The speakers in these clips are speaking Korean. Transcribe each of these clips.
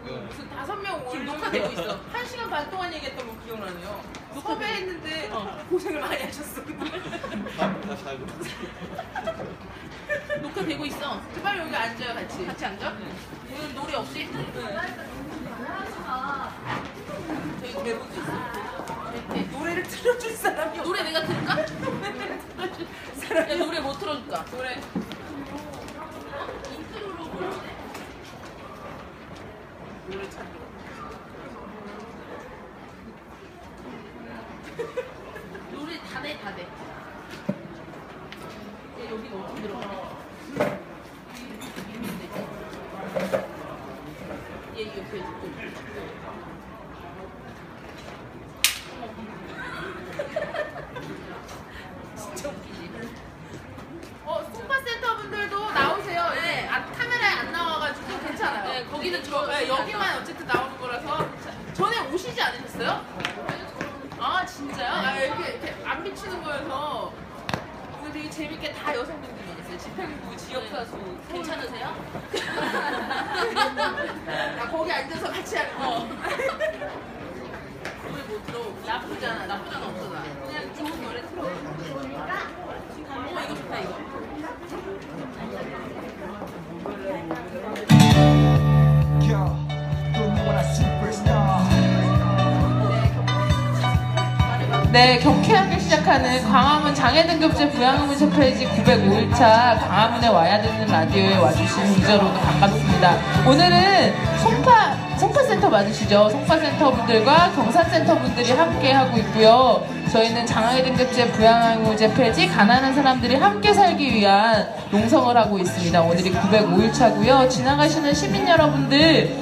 무슨 5명 지금 녹화되고 있어. 1시간 반 동안 얘기했던 거 기억나네요. 섭외했는데 고생을 많이 하셨어. 녹화되고 있어. 빨리 여기 앉아요, 같이. 같이 앉아? 오늘 노래 없이? 네. 저희 대본도 있어. 노래를 틀어줄 사람이 없어. 노래 내가 들을까? 야, 노래 뭐 틀어줄까? 노래. 인트로로 뭘 해? 노래 찾고. 노래 다 돼, 다 돼. 여기 어디 들어가? 얘 옆에 있고. 진짜 웃기지. 송파센터 분들도 나오세요. 네. 카메라에 안 나와가지고 괜찮아요. 네, 거기는 여기만 어쨌든 나오는 거라서. 전에 오시지 않으셨어요? 아, 진짜요? 이렇게 안 비추는 거여서. 오늘 되게 재밌게 다 여성분들이 있어요. 집행부, 지역사수. 괜찮으세요? 거기 앉아서 같이 하는 거. 노래 뭐 들어볼까? 나쁘잖아 없어 나. 그냥 좋은 노래 틀어. 이거 좋다 이거. 네, 경쾌하게 시작하는 광화문 장애등급제 부양의무제 페이지 905일차 광화문에 와야 되는 라디오에 와주신 유저로도 반갑습니다. 오늘은 송파센터 맞으시죠? 송파센터 분들과 경산센터 분들이 함께 하고 있고요. 저희는 장애등급제 부양의무제 페이지 가난한 사람들이 함께 살기 위한 농성을 하고 있습니다. 오늘이 905일차고요. 지나가시는 시민 여러분들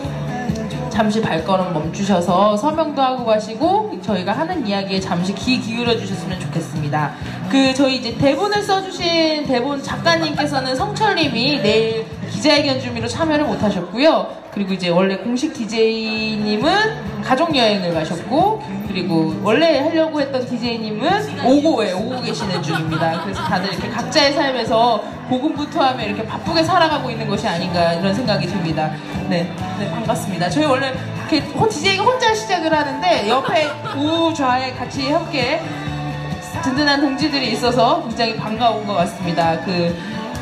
잠시 발걸음 멈추셔서 서명도 하고 가시고 저희가 하는 이야기에 잠시 귀 기울여 주셨으면 좋겠습니다. 저희 이제 대본을 써주신 대본 작가님께서는 성철님이 내일 기자회견 준비로 참여를 못 하셨고요. 그리고 이제 원래 공식 DJ님은 가족여행을 가셨고, 그리고 원래 하려고 했던 DJ님은 오고 계시는 중입니다. 그래서 다들 이렇게 각자의 삶에서 고군분투하며 이렇게 바쁘게 살아가고 있는 것이 아닌가 이런 생각이 듭니다. 네, 반갑습니다. 저희 원래 이렇게 DJ가 혼자 시작을 하는데 옆에 우좌에 같이 함께 든든한 동지들이 있어서 굉장히 반가운 것 같습니다.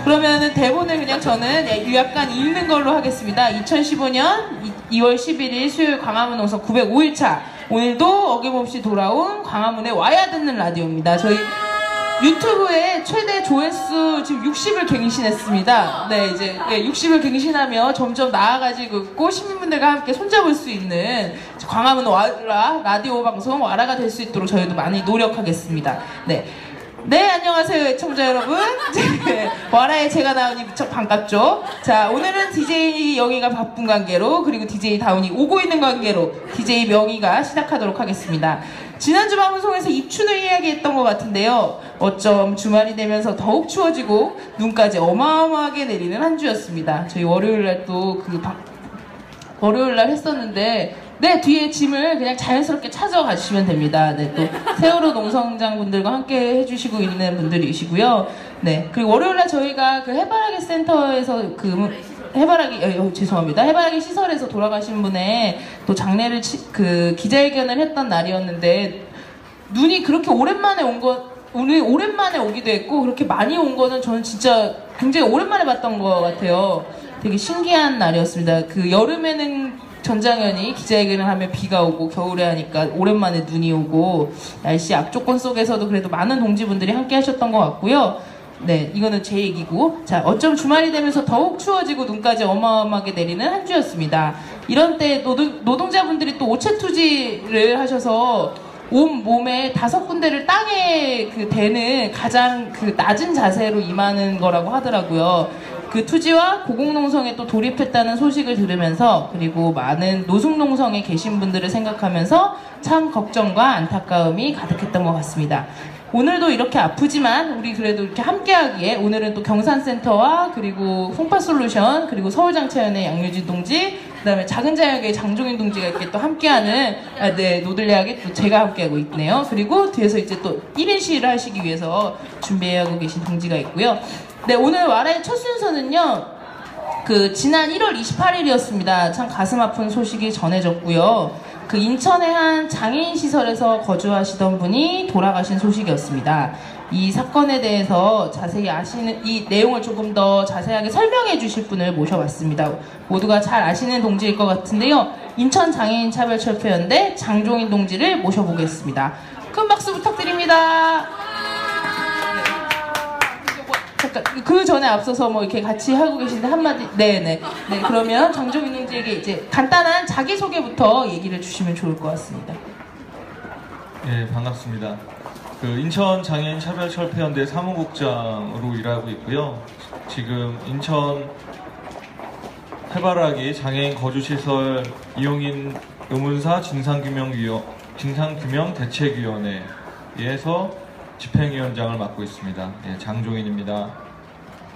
그러면은 대본을 그냥 저는 약간 읽는 걸로 하겠습니다. 2015년 2월 11일 수요일 광화문 농성 905일차. 오늘도 어김없이 돌아온 광화문에 와야 듣는 라디오입니다. 저희 유튜브에 최대 조회수 지금 60을 갱신했습니다. 네, 이제 60을 갱신하며 점점 나아가지고 시민분들과 함께 손잡을 수 있는 광화문 와라 라디오 방송 와라가 될 수 있도록 저희도 많이 노력하겠습니다. 네, 안녕하세요, 애청자 여러분. 와라에 제가 나오니 무척 반갑죠? 자, 오늘은 DJ 영희가 바쁜 관계로, 그리고 DJ 다운이 오고 있는 관계로 DJ 명희가 시작하도록 하겠습니다. 지난주 방송에서 입춘을 이야기했던 것 같은데요. 어쩜 주말이 되면서 더욱 추워지고 눈까지 어마어마하게 내리는 한 주였습니다. 저희 월요일날 또 월요일날 했었는데, 네, 뒤에 짐을 그냥 자연스럽게 찾아가시면 됩니다. 네, 또 세월호 농성장 분들과 함께 해주시고 있는 분들이시고요. 네, 그리고 월요일날 저희가 해바라기 센터에서 해바라기 시설에서 돌아가신 분의 또 장례를 기자회견을 했던 날이었는데, 눈이 그렇게 오랜만에 오랜만에 오기도 했고, 그렇게 많이 온 거는 저는 진짜 굉장히 오랜만에 봤던 것 같아요. 되게 신기한 날이었습니다. 여름에는 전장현이 기자회견을 하면 비가 오고, 겨울에 하니까 오랜만에 눈이 오고, 날씨 악조건 속에서도 그래도 많은 동지분들이 함께 하셨던 것 같고요. 네, 이거는 제 얘기고. 자, 어쩜 주말이 되면서 더욱 추워지고 눈까지 어마어마하게 내리는 한 주였습니다. 이런 때 노동자분들이 또 오체투지를 하셔서 온 몸에 5군데를 땅에 대는 가장 낮은 자세로 임하는 거라고 하더라고요. 투지와 고공농성에 또 돌입했다는 소식을 들으면서, 그리고 많은 노숙농성에 계신 분들을 생각하면서 참 걱정과 안타까움이 가득했던 것 같습니다. 오늘도 이렇게 아프지만 우리 그래도 이렇게 함께하기에 오늘은 또 경산센터와 그리고 송파솔루션, 그리고 서울장차연의 양유진 동지, 그 다음에 작은자역의 장종인 동지가 이렇게 또 함께하는 노들야하게 또 제가 함께하고 있네요. 그리고 뒤에서 이제 또 1인 시위를 하시기 위해서 준비하고 계신 동지가 있고요. 네, 오늘 와라의 첫 순서는요, 지난 1월 28일이었습니다. 참 가슴 아픈 소식이 전해졌고요. 인천의 한 장애인 시설에서 거주하시던 분이 돌아가신 소식이었습니다. 이 사건에 대해서 자세히 아시는, 이 내용을 조금 더 자세하게 설명해 주실 분을 모셔봤습니다. 모두가 잘 아시는 동지일 것 같은데요. 인천 장애인 차별철폐연대 장종인 동지를 모셔보겠습니다. 큰 박수 부탁드립니다. 잠깐, 그 전에 앞서서 이렇게 같이 하고 계신데 한마디, 네네. 네, 그러면 장종인 동지에게 이제 간단한 자기소개부터 얘기를 주시면 좋을 것 같습니다. 네, 반갑습니다. 인천 장애인 차별철폐연대 사무국장으로 일하고 있고요. 지금 인천 해바라기 장애인 거주시설 이용인 의문사 진상규명 대책위원회에서 집행위원장을 맡고 있습니다. 네, 장종인입니다.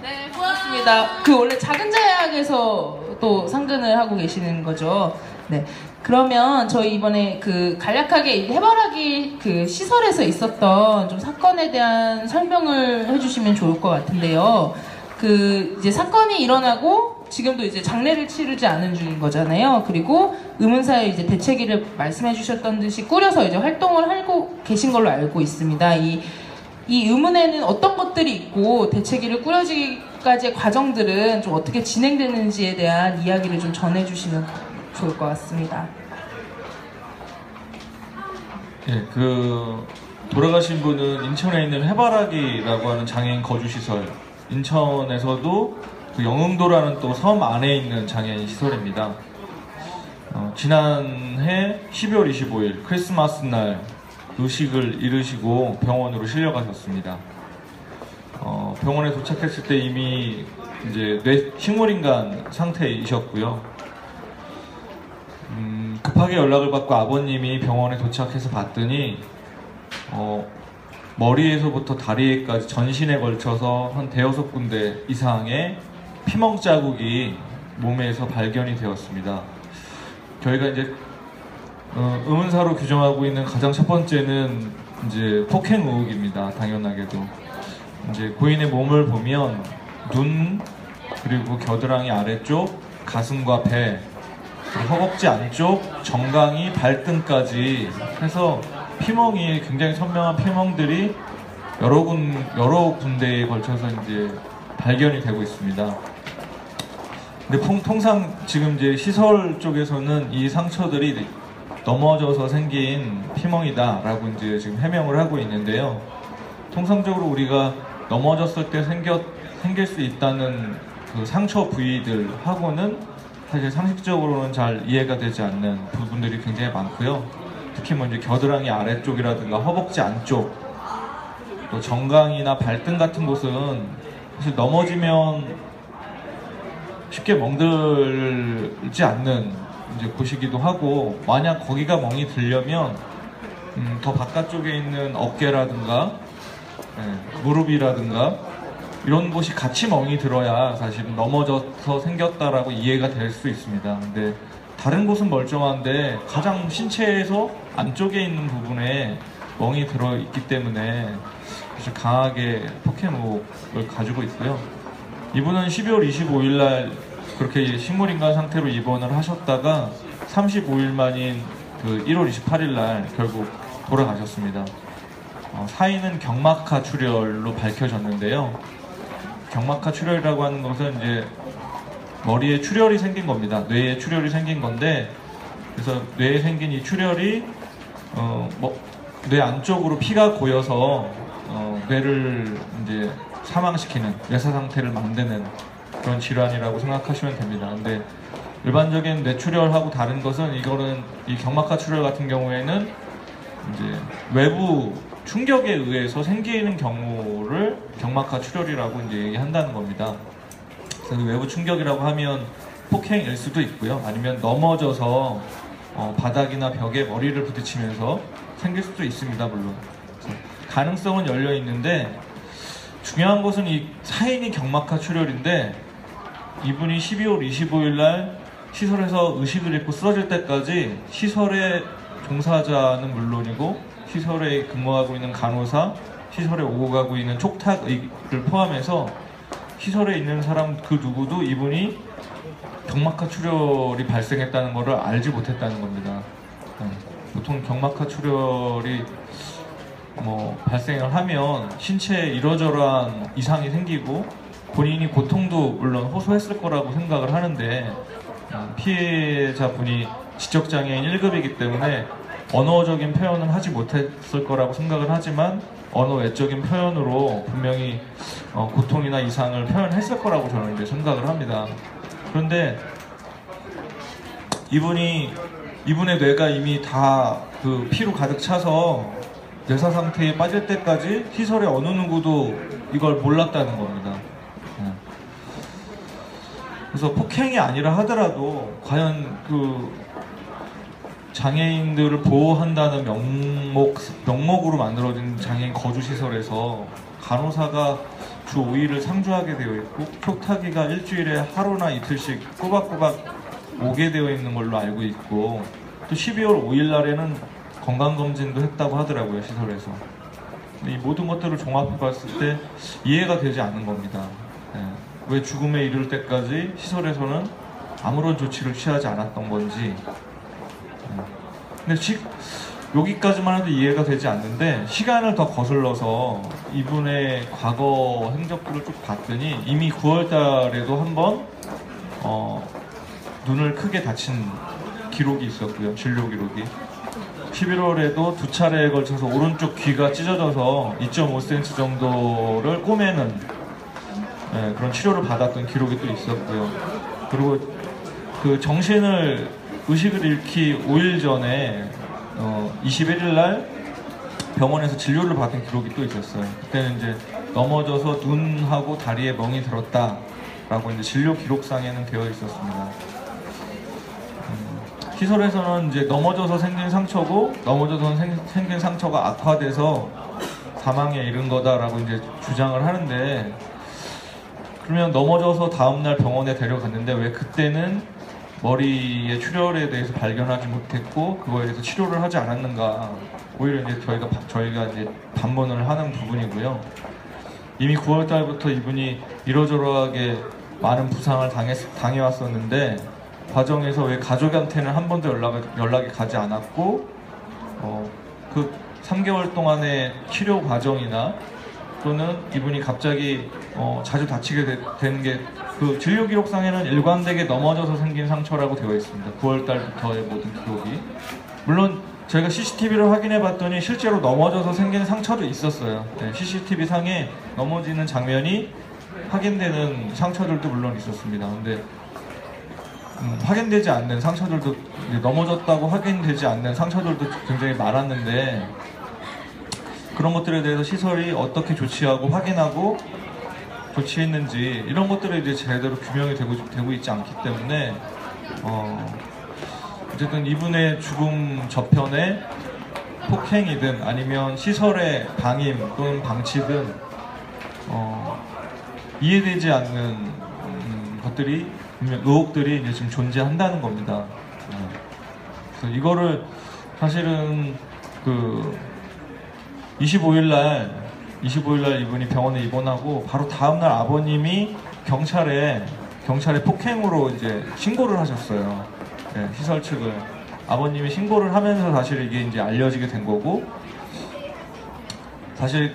네, 고맙습니다. 원래 작은 자약에서 또 상근을 하고 계시는 거죠. 네. 그러면 저희 이번에 간략하게 해바라기 시설에서 있었던 좀 사건에 대한 설명을 해주시면 좋을 것 같은데요. 이제 사건이 일어나고 지금도 이제 장례를 치르지 않은 중인 거잖아요. 그리고 의문사의 이제 대책위를 말씀해 주셨던 듯이 꾸려서 이제 활동을 하고 계신 걸로 알고 있습니다. 이 의문에는 어떤 것들이 있고 대책위를 꾸려지기까지의 과정들은 좀 어떻게 진행되는지에 대한 이야기를 좀 전해주시면 좋을 것 같습니다. 예, 돌아가신 분은 인천에 있는 해바라기라고 하는 장애인 거주시설, 인천에서도 영흥도라는 또 섬 안에 있는 장애인 시설입니다. 지난해 12월 25일 크리스마스 날 의식을 잃으시고 병원으로 실려가셨습니다. 병원에 도착했을 때 이미 이제 식물인간 상태이셨고요. 급하게 연락을 받고 아버님이 병원에 도착해서 봤더니 머리에서부터 다리에까지 전신에 걸쳐서 한 대여섯 군데 이상의 피멍 자국이 몸에서 발견이 되었습니다. 저희가 이제 의문사로 규정하고 있는 가장 첫 번째는 이제 폭행 의혹입니다. 당연하게도 이제 고인의 몸을 보면 눈, 그리고 겨드랑이 아래쪽, 가슴과 배, 허벅지 안쪽, 정강이, 발등까지 해서 피멍이, 굉장히 선명한 피멍들이 여러 군데에 걸쳐서 이제 발견이 되고 있습니다. 근데 통상 지금 이제 시설 쪽에서는 이 상처들이 넘어져서 생긴 피멍이다라고 이제 지금 해명을 하고 있는데요. 통상적으로 우리가 넘어졌을 때 생길 수 있다는 상처 부위들하고는 사실 상식적으로는 잘 이해가 되지 않는 부분들이 굉장히 많고요. 특히 이제 겨드랑이 아래쪽이라든가 허벅지 안쪽, 또 정강이나 발등 같은 곳은 사실 넘어지면 쉽게 멍들지 않는 이제 곳이기도 하고, 만약 거기가 멍이 들려면 더 바깥쪽에 있는 어깨라든가 무릎이라든가 이런 곳이 같이 멍이 들어야 사실 넘어져서 생겼다라고 이해가 될 수 있습니다. 근데 다른 곳은 멀쩡한데 가장 신체에서 안쪽에 있는 부분에 멍이 들어있기 때문에 아주 강하게 폭행 의혹을 가지고 있고요. 이분은 12월 25일 날 그렇게 식물인간 상태로 입원을 하셨다가 35일 만인 1월 28일 날 결국 돌아가셨습니다. 사인은 경막하 출혈로 밝혀졌는데요. 경막하 출혈이라고 하는 것은 이제 머리에 출혈이 생긴 겁니다. 뇌에 출혈이 생긴 건데, 그래서 뇌에 생긴 이 출혈이 뇌 안쪽으로 피가 고여서 뇌를 이제 사망시키는, 뇌사 상태를 만드는 그런 질환이라고 생각하시면 됩니다. 근데 일반적인 뇌출혈하고 다른 것은, 이 경막하 출혈 같은 경우에는 이제 외부 충격에 의해서 생기는 경우를 경막하 출혈이라고 이제 얘기한다는 겁니다. 그래서 외부 충격이라고 하면 폭행일 수도 있고요. 아니면 넘어져서 바닥이나 벽에 머리를 부딪히면서 생길 수도 있습니다, 물론. 가능성은 열려 있는데, 중요한 것은 이 사인이 경막하 출혈인데, 이분이 12월 25일 날 시설에서 의식을 잃고 쓰러질 때까지 시설의 종사자는 물론이고 시설에 근무하고 있는 간호사, 시설에 오고 가고 있는 촉탁의를 포함해서 시설에 있는 사람 그 누구도 이분이 경막하 출혈이 발생했다는 것을 알지 못했다는 겁니다. 보통 경막하 출혈이 발생을 하면 신체에 이러저러한 이상이 생기고 본인이 고통도 물론 호소했을 거라고 생각을 하는데, 피해자분이 지적장애인 1급이기 때문에 언어적인 표현은 하지 못했을 거라고 생각을 하지만 언어 외적인 표현으로 분명히 고통이나 이상을 표현했을 거라고 저는 이제 생각을 합니다. 그런데 이분의 뇌가 이미 다 그 피로 가득 차서 뇌사 상태에 빠질 때까지 시설의 어느 누구도 이걸 몰랐다는 겁니다. 그래서 폭행이 아니라 하더라도 과연 그 장애인들을 보호한다는 명목으로 만들어진 장애인 거주시설에서 간호사가 주 5일을 상주하게 되어 있고 표타기가 일주일에 하루나 이틀씩 꼬박꼬박 오게 되어 있는 걸로 알고 있고, 또 12월 5일 날에는 건강검진도 했다고 하더라고요, 시설에서. 이 모든 것들을 종합해 봤을 때 이해가 되지 않는 겁니다. 왜 죽음에 이를 때까지 시설에서는 아무런 조치를 취하지 않았던 건지. 근데 여기까지만 해도 이해가 되지 않는데, 시간을 더 거슬러서 이분의 과거 행적들을 쭉 봤더니 이미 9월 달에도 한번 눈을 크게 다친 기록이 있었고요. 진료 기록이. 11월에도 2차례에 걸쳐서 오른쪽 귀가 찢어져서 2.5cm 정도를 꼬매는 그런 치료를 받았던 기록이 또 있었고요. 그리고 그 의식을 잃기 5일 전에 21일 날 병원에서 진료를 받은 기록이 또 있었어요. 그때는 이제 넘어져서 눈하고 다리에 멍이 들었다라고 이제 진료 기록상에는 되어 있었습니다. 시설에서는 이제 넘어져서 생긴 상처고, 넘어져서 생긴 상처가 악화돼서 사망에 이른 거다라고 이제 주장을 하는데, 그러면 넘어져서 다음날 병원에 데려갔는데 왜 그때는 머리의 출혈에 대해서 발견하지 못했고 그거에 대해서 치료를 하지 않았는가? 오히려 이제 저희가 이제 반문을 하는 부분이고요. 이미 9월 달부터 이분이 이러저러하게 많은 부상을 당해왔었는데, 과정에서 왜 가족한테는 한 번도 연락이 가지 않았고, 그 3개월 동안의 치료 과정이나 또는 이분이 갑자기 자주 다치게 된 게 그 진료 기록상에는 일관되게 넘어져서 생긴 상처라고 되어 있습니다. 9월 달부터의 모든 기록이. 물론 저희가 CCTV를 확인해 봤더니 실제로 넘어져서 생긴 상처도 있었어요. CCTV 상에 넘어지는 장면이 확인되는 상처들도 물론 있었습니다. 근데 확인되지 않는 상처들도, 넘어졌다고 확인되지 않는 상처들도 굉장히 많았는데, 그런 것들에 대해서 시설이 어떻게 조치하고 확인하고 조치했는지 이런 것들이 이제 제대로 규명이 되고 있지 않기 때문에 어쨌든 이분의 죽음 저편에 폭행이든 아니면 시설의 방임 또는 방치든 이해되지 않는 의혹들이 이제 지금 존재한다는 겁니다. 그래서 이거를 사실은 25일 날 이분이 병원에 입원하고 바로 다음날 아버님이 경찰에 폭행으로 이제 신고를 하셨어요. 시설 측을. 아버님이 신고를 하면서 사실 이게 이제 알려지게 된 거고, 사실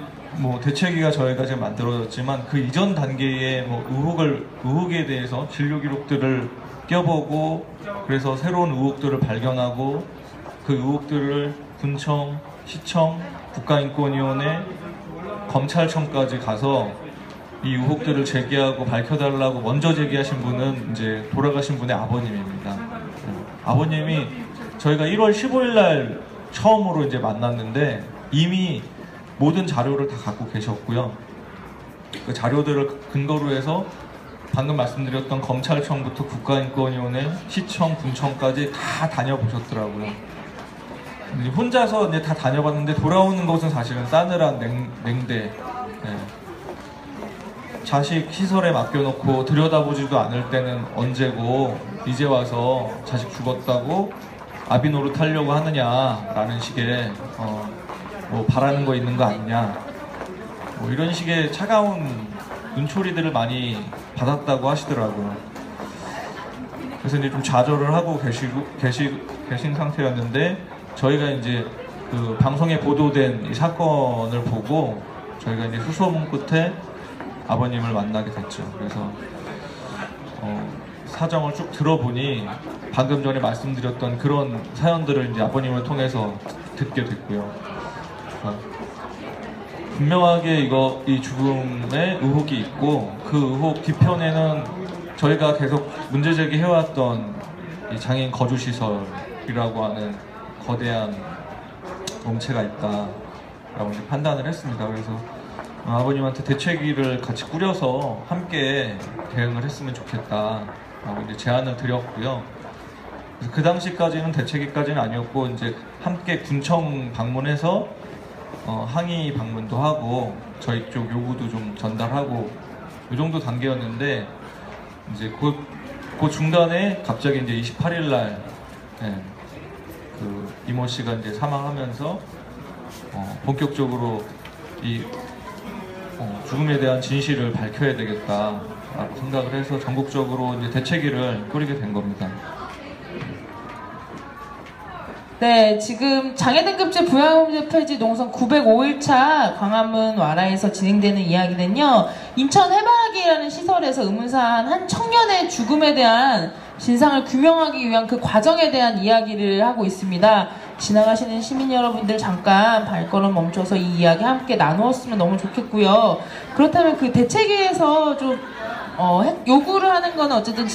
대책위가 저희가 지금 만들어졌지만 그 이전 단계의 의혹에 대해서 진료 기록들을 껴보고, 그래서 새로운 의혹들을 발견하고 그 의혹들을 군청, 시청, 국가인권위원회, 검찰청까지 가서 이 의혹들을 제기하고 밝혀달라고 먼저 제기하신 분은 이제 돌아가신 분의 아버님입니다. 아버님이 저희가 1월 15일 날 처음으로 이제 만났는데 이미 모든 자료를 다 갖고 계셨고요. 그 자료들을 근거로 해서 방금 말씀드렸던 검찰청부터 국가인권위원회, 시청, 군청까지 다 다녀보셨더라고요. 혼자서 이제 다 다녀봤는데 돌아오는 것은 사실은 싸늘한 냉대. 자식 시설에 맡겨놓고 들여다보지도 않을 때는 언제고 이제 와서 자식 죽었다고 아비 노릇하려고 하느냐라는 식의 바라는 거 있는 거 아니냐, 이런 식의 차가운 눈초리들을 많이 받았다고 하시더라고요. 그래서 이제 좀 좌절을 하고 계신 상태였는데, 저희가 이제 그 방송에 보도된 이 사건을 보고 저희가 이제 수소문 끝에 아버님을 만나게 됐죠. 그래서 사정을 쭉 들어보니 방금 전에 말씀드렸던 그런 사연들을 이제 아버님을 통해서 듣게 됐고요. 분명하게 이 죽음에 의혹이 있고, 그 의혹 뒤편에는 저희가 계속 문제 제기해왔던 이 장애인 거주시설이라고 하는 거대한 몸체가 있다라고 이제 판단을 했습니다. 그래서 아버님한테 대책위를 같이 꾸려서 함께 대응을 했으면 좋겠다라고 이제 제안을 드렸고요. 그래서 그 당시까지는 대책위까지는 아니었고, 이제 함께 군청 방문해서 항의 방문도 하고 저희 쪽 요구도 좀 전달하고 이 정도 단계였는데, 이제 그 중간에 갑자기 이제 28일 날 그 이모 씨가 이제 사망하면서 본격적으로 이 죽음에 대한 진실을 밝혀야 되겠다라고 생각을 해서 전국적으로 이제 대책위를 꾸리게 된 겁니다. 네, 지금 장애등급제 부양의무제 폐지 농성 905일차 광화문 와라에서 진행되는 이야기는요, 인천 해바라기라는 시설에서 의문사한 한 청년의 죽음에 대한 진상을 규명하기 위한 그 과정에 대한 이야기를 하고 있습니다. 지나가시는 시민 여러분들 잠깐 발걸음 멈춰서 이 이야기 함께 나누었으면 너무 좋겠고요. 그렇다면 그 대책위에서 좀 요구를 하는 건 어쨌든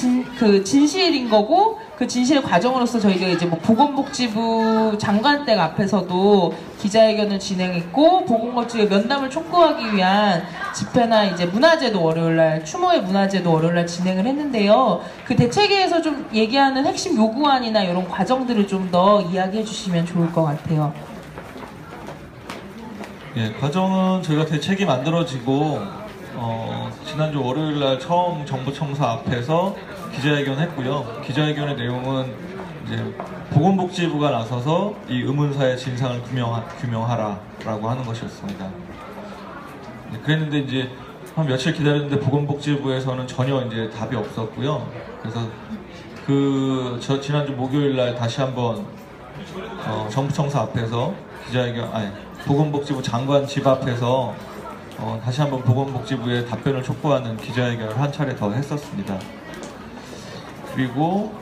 진실인 거고, 그 진실의 과정으로서 저희가 이제 뭐 보건복지부 장관댁 앞에서도 기자회견을 진행했고, 보건복지부의 면담을 촉구하기 위한 집회나 이제 문화제도 월요일날, 추모의 문화제도 월요일날 진행을 했는데요. 그 대책위에서 좀 얘기하는 핵심 요구안이나 이런 과정들을 좀 더 이야기해 주시면 좋을 것 같아요. 예, 과정은 저희가 대책이 만들어지고 지난주 월요일날 처음 정부 청사 앞에서 기자회견 했고요. 기자회견의 내용은 이제 보건복지부가 나서서 이 의문사의 진상을 규명하라라고 하는 것이었습니다. 네, 그랬는데 이제 한 며칠 기다렸는데 보건복지부에서는 전혀 이제 답이 없었고요. 그래서 지난주 목요일날 다시 한번 정부 청사 앞에서 보건복지부 장관 집 앞에서 다시 한번 보건복지부의 답변을 촉구하는 기자회견을 한 차례 더 했었습니다. 그리고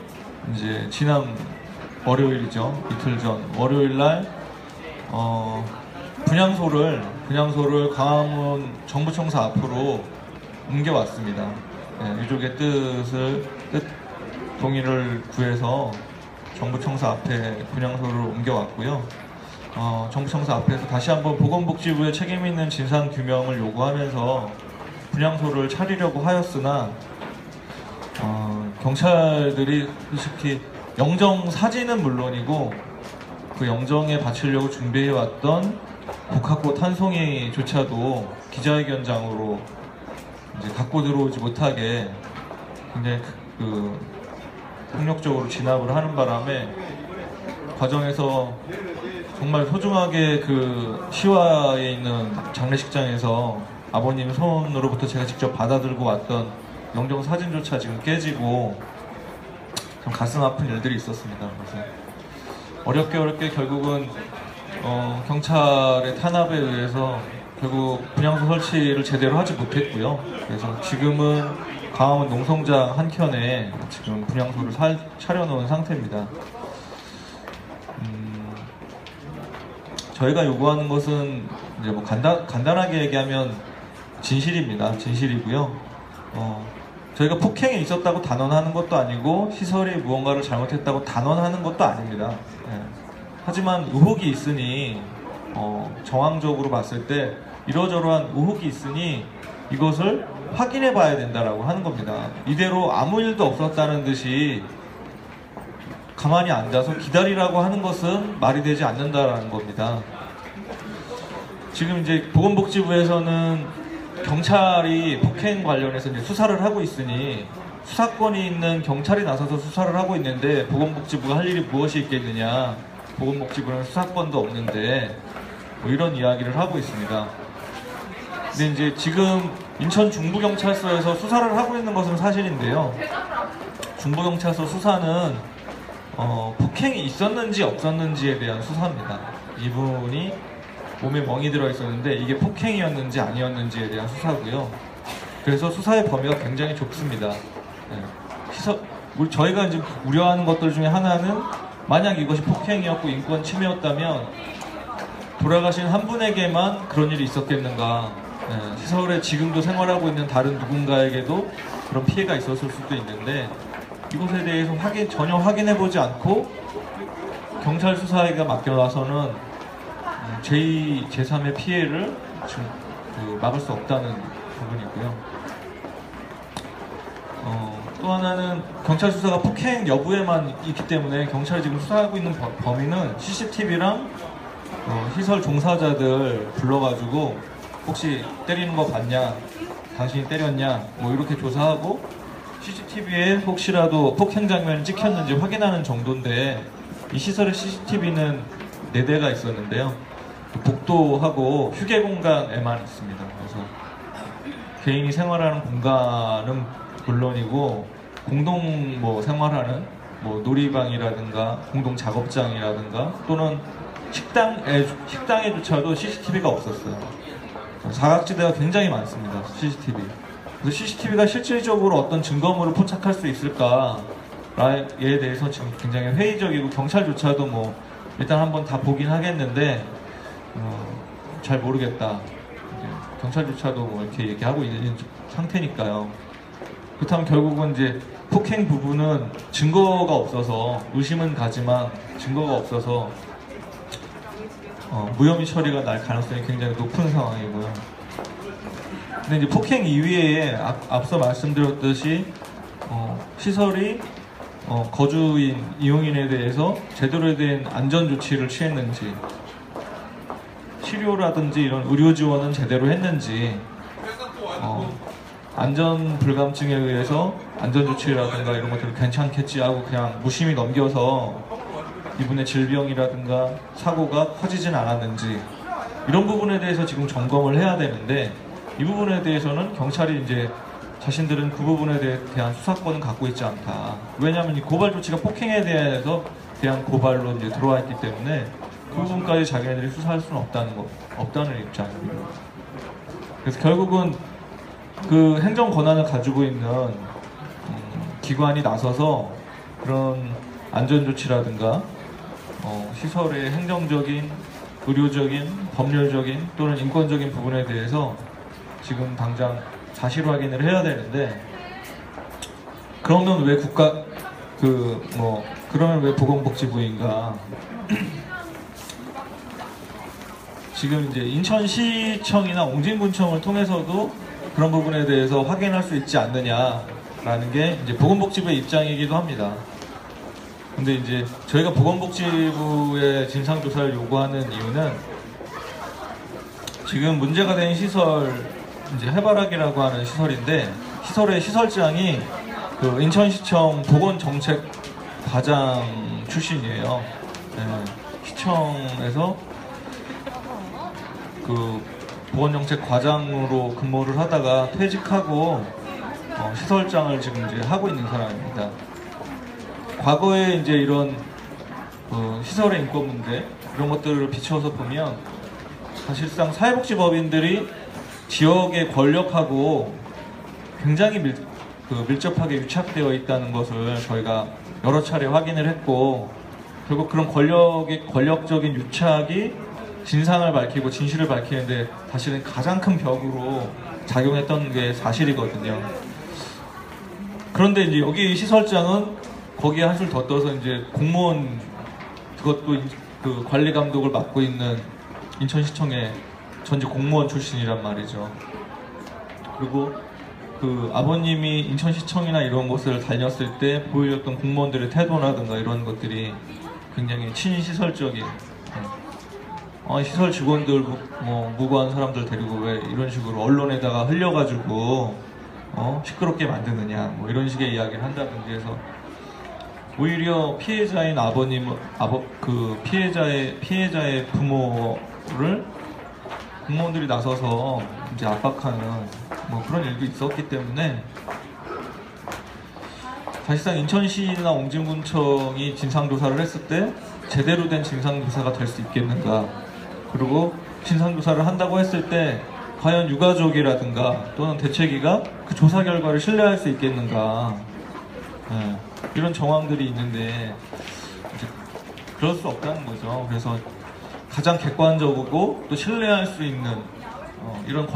이제 지난 월요일이죠. 이틀 전 월요일날 분향소를 광화문 정부청사 앞으로 옮겨왔습니다. 네, 유족의 동의를 구해서 정부청사 앞에 분향소를 옮겨왔고요. 정부청사 앞에서 다시 한번 보건복지부의 책임 있는 진상 규명을 요구하면서 분향소를 차리려고 하였으나 경찰들이 솔직히 영정 사진은 물론이고 그 영정에 바치려고 준비해왔던 복합꽃 한 송이조차도 기자회견장으로 이제 갖고 들어오지 못하게 굉장히 폭력적으로 진압을 하는 바람에 과정에서 정말 소중하게 그 시와에 있는 장례식장에서 아버님 손으로부터 제가 직접 받아들고 왔던 영정 사진조차 지금 깨지고 좀 가슴 아픈 일들이 있었습니다. 그래서 어렵게 결국은 경찰의 탄압에 의해서 결국 분향소 설치를 제대로 하지 못했고요. 그래서 지금은 광화문 농성장 한켠에 지금 분향소를 차려놓은 상태입니다. 저희가 요구하는 것은 이제 뭐 간단하게 얘기하면 진실입니다. 진실이고요. 저희가 폭행이 있었다고 단언하는 것도 아니고 시설이 무언가를 잘못했다고 단언하는 것도 아닙니다. 예. 하지만 의혹이 있으니 정황적으로 봤을 때 이러저러한 의혹이 있으니 이것을 확인해 봐야 된다라고 하는 겁니다. 이대로 아무 일도 없었다는 듯이 가만히 앉아서 기다리라고 하는 것은 말이 되지 않는다라는 겁니다. 지금 이제 보건복지부에서는 경찰이 폭행 관련해서 이제 수사를 하고 있으니 수사권이 있는 경찰이 나서서 수사를 하고 있는데 보건복지부가 할 일이 무엇이 있겠느냐, 보건복지부는 수사권도 없는데 뭐 이런 이야기를 하고 있습니다. 근데 이제 지금 인천 중부경찰서에서 수사를 하고 있는 것은 사실인데요. 중부경찰서 수사는 폭행이 있었는지 없었는지에 대한 수사입니다. 이분이 몸에 멍이 들어 있었는데 이게 폭행이었는지 아니었는지에 대한 수사고요. 그래서 수사의 범위가 굉장히 좁습니다. 저희가 이제 우려하는 것들 중에 하나는 만약 이것이 폭행이었고 인권 침해였다면 돌아가신 한 분에게만 그런 일이 있었겠는가. 시설에 지금도 생활하고 있는 다른 누군가에게도 그런 피해가 있었을 수도 있는데 이것에 대해서 전혀 확인해보지 않고 경찰 수사에게 맡겨놔서는 제2, 제3의 피해를 지금 막을 수 없다는 부분이고요. 또 하나는 경찰 수사가 폭행 여부에만 있기 때문에 경찰이 지금 수사하고 있는 범위는 CCTV랑 시설 종사자들 불러가지고 혹시 때리는 거 봤냐, 당신이 때렸냐, 뭐 이렇게 조사하고 CCTV에 혹시라도 폭행 장면이 찍혔는지 확인하는 정도인데 이 시설의 CCTV는 4대가 있었는데요. 복도하고 휴게 공간에만 있습니다. 그래서 개인이 생활하는 공간은 물론이고 공동 생활하는 놀이방이라든가 공동 작업장이라든가 또는 식당에조차도 CCTV가 없었어요. 사각지대가 굉장히 많습니다. CCTV. 그래서 CCTV가 실질적으로 어떤 증거물을 포착할 수 있을까에 대해서 지금 굉장히 회의적이고 경찰조차도 일단 한번 다 보긴 하겠는데 잘 모르겠다. 경찰조차도 이렇게 얘기하고 있는 상태니까요. 그렇다면 결국은 이제 폭행 부분은 증거가 없어서 의심은 가지만 증거가 없어서 무혐의 처리가 날 가능성이 굉장히 높은 상황이고요. 근데 이제 폭행 이외에 앞서 말씀드렸듯이 시설이 거주인, 이용인에 대해서 제대로 된 안전 조치를 취했는지, 치료라든지 이런 의료 지원은 제대로 했는지, 안전 불감증에 의해서 안전 조치라든가 이런 것들을 괜찮겠지 하고 그냥 무심히 넘겨서 이분의 질병이라든가 사고가 커지진 않았는지 이런 부분에 대해서 지금 점검을 해야 되는데 이 부분에 대해서는 경찰이 이제 자신들은 그 부분에 대한 수사권은 갖고 있지 않다. 왜냐하면 이 고발 조치가 폭행에 대한 고발로 이제 들어와 있기 때문에 그 부분까지 자기네들이 수사할 수는 없다는 입장입니다. 그래서 결국은 그 행정 권한을 가지고 있는 기관이 나서서 그런 안전 조치라든가 시설의 행정적인, 의료적인, 법률적인 또는 인권적인 부분에 대해서 지금 당장 사실 확인을 해야 되는데 그러면 왜 그러면 왜 보건복지부인가? 지금 이제 인천시청이나 옹진군청을 통해서도 그런 부분에 대해서 확인할 수 있지 않느냐라는 게 이제 보건복지부의 입장이기도 합니다. 근데 이제 저희가 보건복지부의 진상조사를 요구하는 이유는 지금 문제가 된 시설, 이제 해바라기라고 하는 시설인데 시설의 시설장이 그 인천시청 보건정책과장 출신이에요. 네, 시청에서 그 보건정책과장으로 근무를 하다가 퇴직하고 시설장을 지금 이제 하고 있는 사람입니다. 과거에 이제 이런 시설의 인권 문제 이런 것들을 비춰서 보면 사실상 사회복지법인들이 지역의 권력하고 굉장히 밀접하게 유착되어 있다는 것을 저희가 여러 차례 확인을 했고 결국 그런 권력적인 유착이 진상을 밝히고 진실을 밝히는데 사실은 가장 큰 벽으로 작용했던 게 사실이거든요. 그런데 이제 여기 시설장은 거기에 한술 더 떠서 이제 공무원, 그것도 그 관리 감독을 맡고 있는 인천시청의 전직 공무원 출신이란 말이죠. 그리고 그 아버님이 인천시청이나 이런 곳을 다녔을 때 보여줬던 공무원들의 태도라든가 이런 것들이 굉장히 친시설적인, 시설 직원들 무고한 사람들 데리고 왜 이런 식으로 언론에다가 흘려가지고 시끄럽게 만드느냐 이런 식의 이야기를 한다든지 해서 오히려 피해자인 그 피해자의 부모를 공무원들이 나서서 이제 압박하는 뭐 그런 일도 있었기 때문에 사실상 인천시나 옹진군청이 진상조사를 했을 때 제대로 된 진상조사가 될 수 있겠는가, 그리고 진상조사를 한다고 했을 때 과연 유가족이라든가 또는 대책위가 그 조사 결과를 신뢰할 수 있겠는가, 이런 정황들이 있는데 이제 그럴 수 없다는 거죠. 그래서 가장 객관적이고 또 신뢰할 수 있는 이런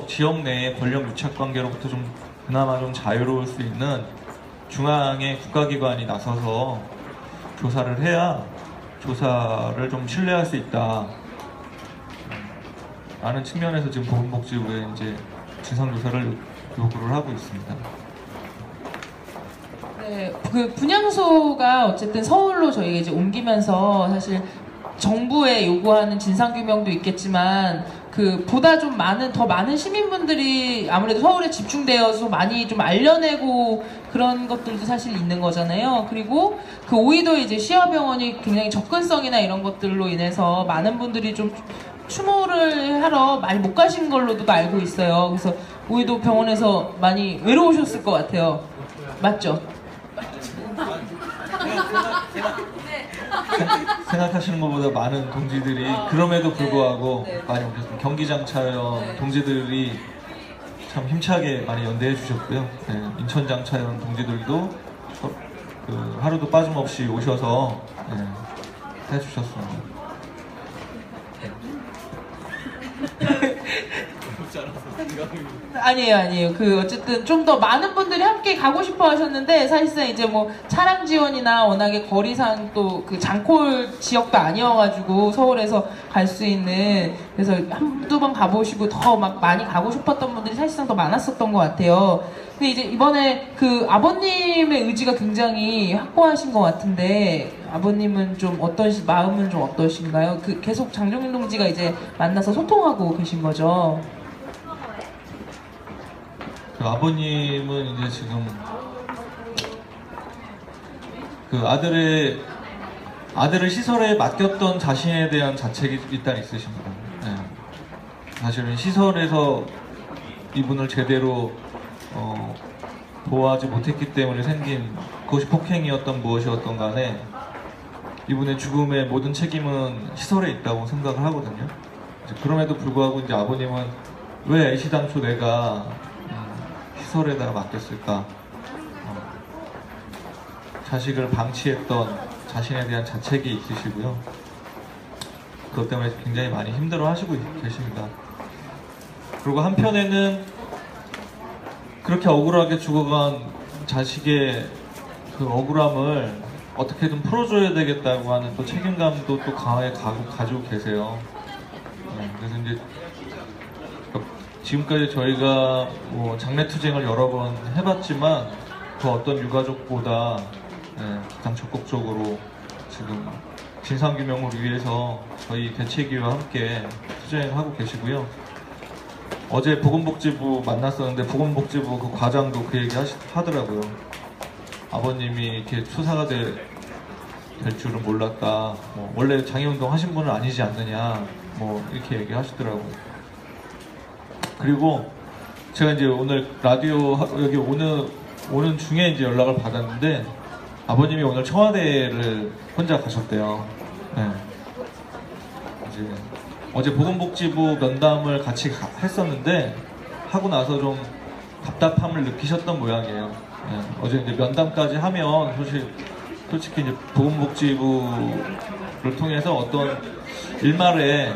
지역 내의 권력 유착 관계로부터 좀 그나마 좀 자유로울 수 있는 중앙의 국가기관이 나서서 조사를 해야 조사를 좀 신뢰할 수 있다 라는 측면에서 지금 보건복지부에 이제 진상조사를 요구를 하고 있습니다. 네, 그 분향소가 어쨌든 서울로 저희가 이제 옮기면서 사실 정부에 요구하는 진상규명도 있겠지만 그 보다 좀 더 많은 시민분들이 아무래도 서울에 집중되어서 많이 좀 알려내고 그런 것들도 사실 있는 거잖아요. 그리고 그 오이도 이제 시아병원이 굉장히 접근성이나 이런 것들로 인해서 많은 분들이 좀 추모를 하러 많이 못 가신 걸로도 알고 있어요. 그래서 오이도 병원에서 많이 외로우셨을 것 같아요. 맞죠? 생각하시는 것보다 많은 동지들이 그럼에도 불구하고 많이 오셨습니다. 경기장차연 동지들이 참 힘차게 많이 연대해 주셨고요. 인천장차연 동지들도 하루도 빠짐없이 오셔서 해주셨습니다. 아니에요. 그 어쨌든 좀 더 많은 분들이 함께 가고 싶어 하셨는데 사실상 이제 뭐 차량 지원이나 워낙에 거리상 또 그 장콜 지역도 아니어가지고 서울에서 갈 수 있는, 그래서 한두 번 가보시고 더 막 많이 가고 싶었던 분들이 사실상 더 많았었던 것 같아요. 근데 이제 이번에 그 아버님의 의지가 굉장히 확고하신 것 같은데 아버님은 좀 마음은 좀 어떠신가요? 그 계속 장종인 동지가 이제 만나서 소통하고 계신 거죠? 그 아버님은 이제 지금 그 아들을 시설에 맡겼던 자신에 대한 자책이 일단 있으십니다. 사실은 시설에서 이분을 제대로 보호하지 못했기 때문에 생긴, 그것이 폭행이었던 무엇이었던 간에 이분의 죽음의 모든 책임은 시설에 있다고 생각을 하거든요. 그럼에도 불구하고 이제 아버님은 왜 애시당초 내가 시설에다가 맡겼을까, 자식을 방치했던 자신에 대한 자책이 있으시고요. 그것 때문에 굉장히 많이 힘들어 하시고 계십니다. 그리고 한편에는 그렇게 억울하게 죽어간 자식의 그 억울함을 어떻게든 풀어줘야 되겠다고 하는 또 책임감도 또 강하게 가지고 계세요. 그래서 이제 지금까지 저희가 뭐 장례투쟁을 여러 번 해봤지만 그 어떤 유가족보다 가장 적극적으로 지금 진상규명을 위해서 저희 대책위와 함께 투쟁하고 계시고요. 어제 보건복지부 만났었는데 보건복지부 그 과장도 그 얘기 하더라고요. 아버님이 이렇게 수사가 될 줄은 몰랐다. 원래 장애운동 하신 분은 아니지 않느냐. 이렇게 얘기하시더라고요. 그리고 제가 이제 오늘 라디오 여기 오는 중에 이제 연락을 받았는데 아버님이 오늘 청와대를 혼자 가셨대요. 이제 어제 보건복지부 면담을 같이 했었는데 하고 나서 좀 답답함을 느끼셨던 모양이에요. 어제 이제 면담까지 하면 솔직히 이제 보건복지부를 통해서 어떤 일말에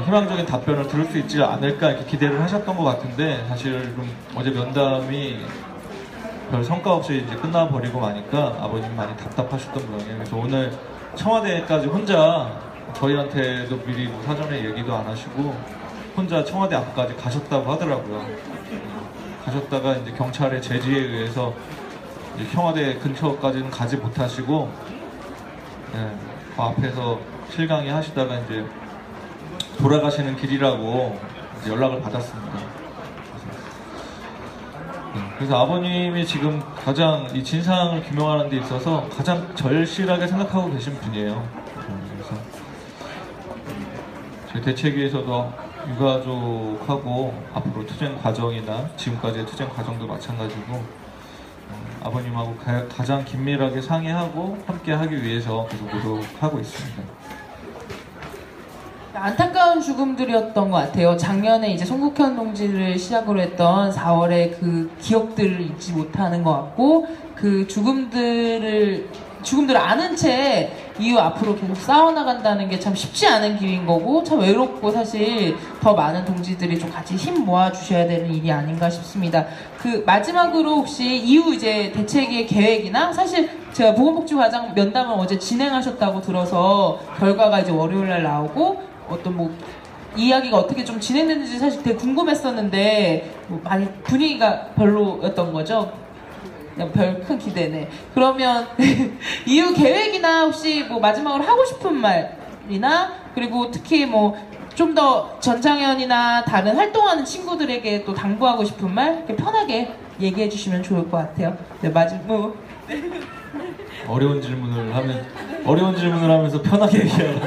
희망적인 답변을 들을 수 있지 않을까 이렇게 기대를 하셨던 것 같은데 사실 좀 어제 면담이 별 성과 없이 이제 끝나버리고 나니까 아버님이 많이 답답하셨던 모양이에요. 그래서 오늘 청와대까지 혼자 저희한테도 미리 사전에 얘기도 안 하시고 혼자 청와대 앞까지 가셨다고 하더라고요. 가셨다가 이제 경찰의 제지에 의해서 이제 청와대 근처까지는 가지 못하시고 그 앞에서 실강의 하시다가 이제 돌아가시는 길이라고 이제 연락을 받았습니다. 그래서 아버님이 지금 가장 이 진상을 규명하는 데 있어서 가장 절실하게 생각하고 계신 분이에요. 그래서 저희 대책위에서도 유가족하고 앞으로 투쟁 과정이나 지금까지의 투쟁 과정도 마찬가지고 아버님하고 가장 긴밀하게 상의하고 함께 하기 위해서 계속 노력하고 있습니다. 안타까운 죽음들이었던 것 같아요. 작년에 이제 송국현 동지를 시작으로 했던 4월에 그 기억들을 잊지 못하는 것 같고, 그 죽음들을 아는 채 이후 앞으로 계속 싸워나간다는 게 참 쉽지 않은 길인 거고, 참 외롭고, 사실 더 많은 동지들이 좀 같이 힘 모아 주셔야 되는 일이 아닌가 싶습니다. 그 마지막으로 혹시 이후 이제 대책의 계획이나, 사실 제가 보건복지과장 면담을 어제 진행하셨다고 들어서 결과가 이제 월요일날 나오고, 어떤 뭐 이야기가 어떻게 좀 진행됐는지 사실 되게 궁금했었는데 뭐 많이 분위기가 별로였던 거죠. 그냥 별 큰 기대네. 그러면 이후 계획이나 혹시 뭐 마지막으로 하고 싶은 말이나, 그리고 특히 뭐 좀 더 전장현이나 다른 활동하는 친구들에게 또 당부하고 싶은 말 이렇게 편하게 얘기해 주시면 좋을 것 같아요. 네, 마지막 어려운 질문을 하면서 편하게 얘기하라.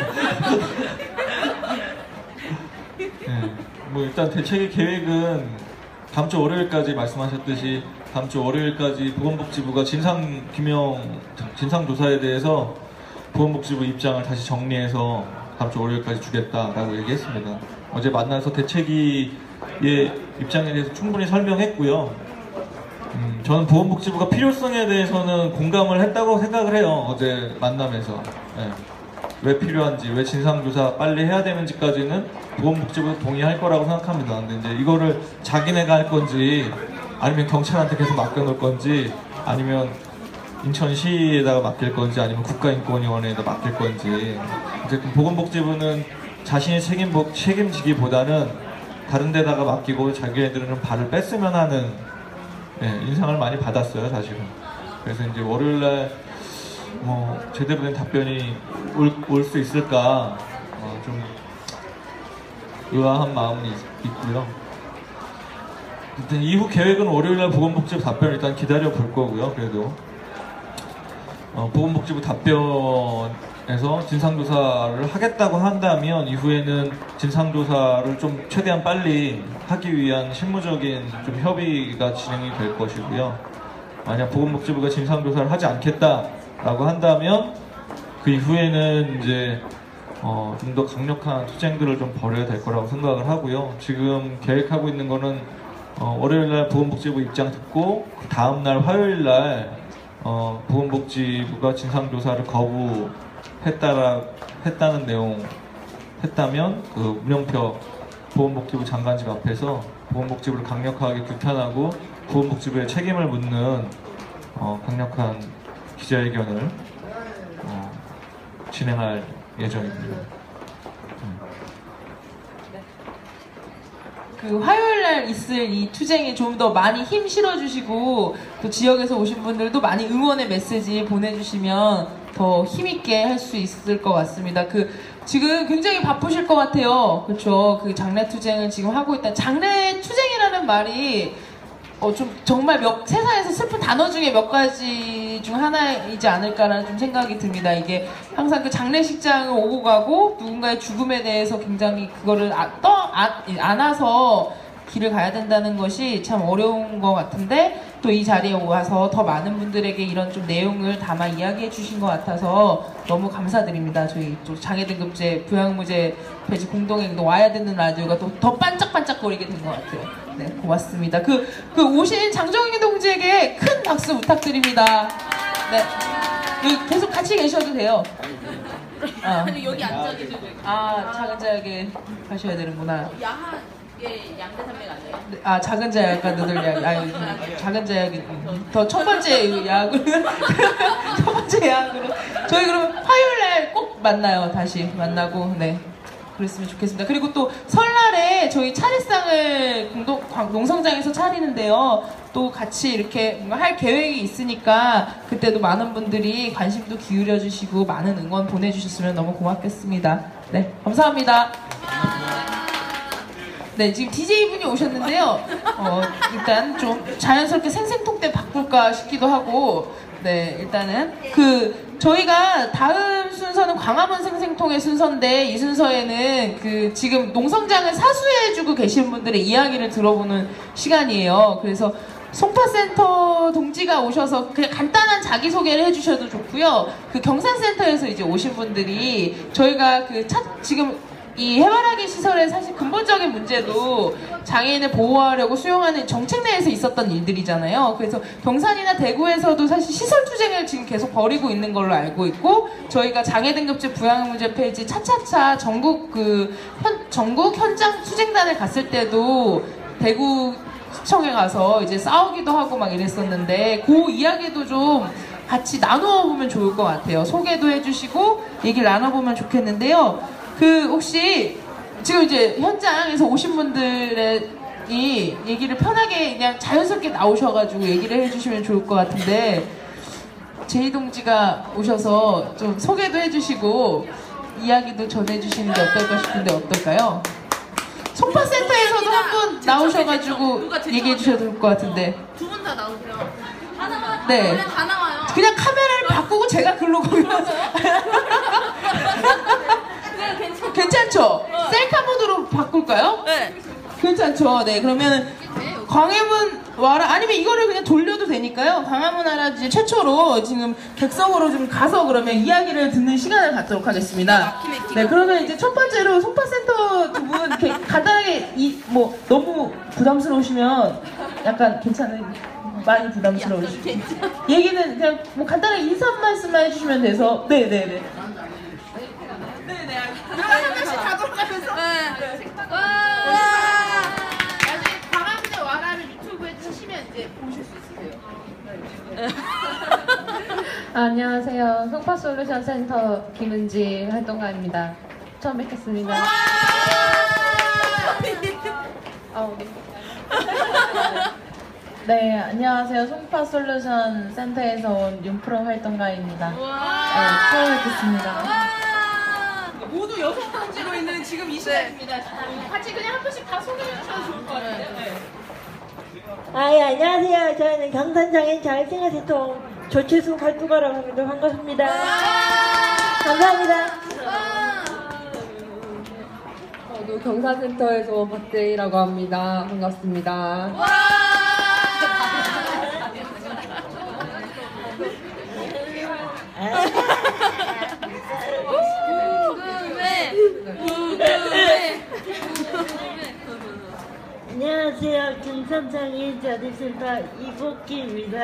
네, 뭐 일단 대책의 계획은 다음 주 월요일까지 말씀하셨듯이 다음 주 월요일까지 보건복지부가 진상조사에 대해서 보건복지부 입장을 다시 정리해서 다음 주 월요일까지 주겠다라고 얘기했습니다. 어제 만나서 대책위의 입장에 대해서 충분히 설명했고요. 저는 보건복지부가 필요성에 대해서는 공감을 했다고 생각을 해요. 어제 만나면서. 네. 왜 필요한지, 왜 진상조사 빨리 해야 되는지까지는 보건복지부가 동의할 거라고 생각합니다. 근데 이제 이거를 자기네가 할 건지, 아니면 경찰한테 계속 맡겨놓을 건지, 아니면 인천시에다가 맡길 건지, 아니면 국가인권위원회에다 맡길 건지. 어쨌든 보건복지부는 자신이 책임지기보다는 다른 데다가 맡기고 자기네들은 발을 뺐으면 하는 인상을 많이 받았어요, 사실은. 그래서 이제 월요일날 뭐 제대로 된 답변이 올 수 있을까 좀 의아한 마음이 있고요. 일단 이후 계획은 월요일날 보건복지부 답변을 일단 기다려 볼 거고요. 그래도 보건복지부 답변에서 진상조사를 하겠다고 한다면 이후에는 진상조사를 좀 최대한 빨리 하기 위한 실무적인 좀 협의가 진행이 될 것이고요. 만약 보건복지부가 진상조사를 하지 않겠다라고 한다면 그 이후에는 이제 좀 더 강력한 투쟁들을 좀 벌여야 될 거라고 생각을 하고요. 지금 계획하고 있는 거는 월요일날 보건복지부 입장 듣고 그 다음날 화요일날 보건복지부가 진상조사를 거부했다는 내용 했다면 그 문영표 보건복지부 장관직 앞에서 보건복지부를 강력하게 규탄하고 보건복지부의 책임을 묻는 강력한 기자회견을 진행할 예정입니다. 그 화요일날 있을 이 투쟁에 좀 더 많이 힘 실어주시고, 또 지역에서 오신 분들도 많이 응원의 메시지 보내주시면 더 힘있게 할 수 있을 것 같습니다. 지금 굉장히 바쁘실 것 같아요. 그렇죠? 그 장례 투쟁을 지금 하고 있다. 장례 투쟁이라는 말이 좀 정말 세상에서 슬픈 단어 중에 몇 가지 중 하나이지 않을까라는 좀 생각이 듭니다. 이게 항상 그 장례식장을 오고 가고 누군가의 죽음에 대해서 굉장히 그거를 안아서 길을 가야 된다는 것이 참 어려운 것 같은데, 또 이 자리에 와서 더 많은 분들에게 이런 좀 내용을 담아 이야기해 주신 것 같아서 너무 감사드립니다. 저희 또 장애등급제, 부양무제 폐지 공동행동 와야 되는 라디오가 또 더 반짝반짝거리게 된 것 같아요. 네, 고맙습니다. 오신 장정희 동지에게 큰 박수 부탁드립니다. 네. 계속 같이 계셔도 돼요. 근데 여기 앉아 계시고. 작은 자에게 가셔야 되는구나. 예, 양대산맥 아니에요? 네, 작은 자약과 너들 약. 작은 자약이 더 첫 번째 약으로. 첫 번째 약으로. 저희 그러면 화요일날 꼭 만나요. 다시 만나고, 네. 그랬으면 좋겠습니다. 그리고 또 설날에 저희 차례상을 농성장에서 차리는데요. 또 같이 이렇게 뭔가 할 계획이 있으니까 그때도 많은 분들이 관심도 기울여 주시고 많은 응원 보내주셨으면 너무 고맙겠습니다. 네, 감사합니다. 네, 지금 DJ분이 오셨는데요. 일단 좀 자연스럽게 생생통때 바꿀까 싶기도 하고, 네, 일단은 저희가 다음 순서는 광화문 생생통의 순서인데 이 순서에는 그 지금 농성장을 사수해주고 계신 분들의 이야기를 들어보는 시간이에요. 그래서 송파센터 동지가 오셔서 그냥 간단한 자기소개를 해주셔도 좋고요. 그 경산센터에서 이제 오신 분들이 저희가 지금 이 해바라기 시설의 사실 근본적인 문제도 장애인을 보호하려고 수용하는 정책 내에서 있었던 일들이잖아요. 그래서 경산이나 대구에서도 사실 시설 투쟁을 지금 계속 벌이고 있는 걸로 알고 있고, 저희가 장애 등급제 부양 문제 폐지 차차차 전국 전국 현장 투쟁단을 갔을 때도 대구 시청에 가서 이제 싸우기도 하고 막 이랬었는데, 그 이야기도 좀 같이 나누어 보면 좋을 것 같아요. 소개도 해주시고 얘기를 나눠보면 좋겠는데요. 혹시 지금 이제 현장에서 오신 분들의 이 얘기를 편하게 그냥 자연스럽게 나오셔가지고 얘기를 해주시면 좋을 것 같은데, 제이 동지가 오셔서 좀 소개도 해주시고 이야기도 전해주시는 게 어떨까 싶은데 어떨까요? 송파센터에서도 한 분 나오셔가지고 얘기해 주셔도 될 것 같은데. 두 분 다 나오세요. 하나만. 네. 원래 다 나와요. 그냥 카메라를 바꾸고 제가 글로 거기서. 괜찮죠? 셀카 모드로 바꿀까요? 네. 괜찮죠? 네, 그러면 광화문 와라, 아니면 이거를 그냥 돌려도 되니까요. 광화문 와라 이제 최초로 지금 객석으로 좀 가서 그러면 이야기를 듣는 시간을 갖도록 하겠습니다. 네, 그러면 이제 첫 번째로 송파센터 두 분 이렇게 간단하게 뭐 너무 부담스러우시면 약간 많이 부담스러우시면 얘기는 그냥 뭐 간단하게 인사 말씀만 해주시면 돼서. 네네네. 한 명씩 다 돌아가면서. 네. 나중에 광화문에 와라를 유튜브에 치시면 이제 보실 수 있으세요. 안녕하세요. 송파솔루션 센터 김은지 활동가입니다. 처음 뵙겠습니다. 네, 안녕하세요. 송파솔루션 센터에서 온 윤프로 활동가입니다. 네, 처음 뵙겠습니다. 모두 여성 동지로 있는 지금 이 시간입니다. 같이 그냥 한 분씩 다 소개해 주셔도 좋을 것 같아요. 네. 예, 안녕하세요. 저는 경산장애인 자율생활센터 조채수 활동가라고 합니다. 반갑습니다. 감사합니다. 저도 경산센터에서 온 박재희라고 합니다. 반갑습니다. 안녕하세요. 경산장애인 자율센터 이복희입니다.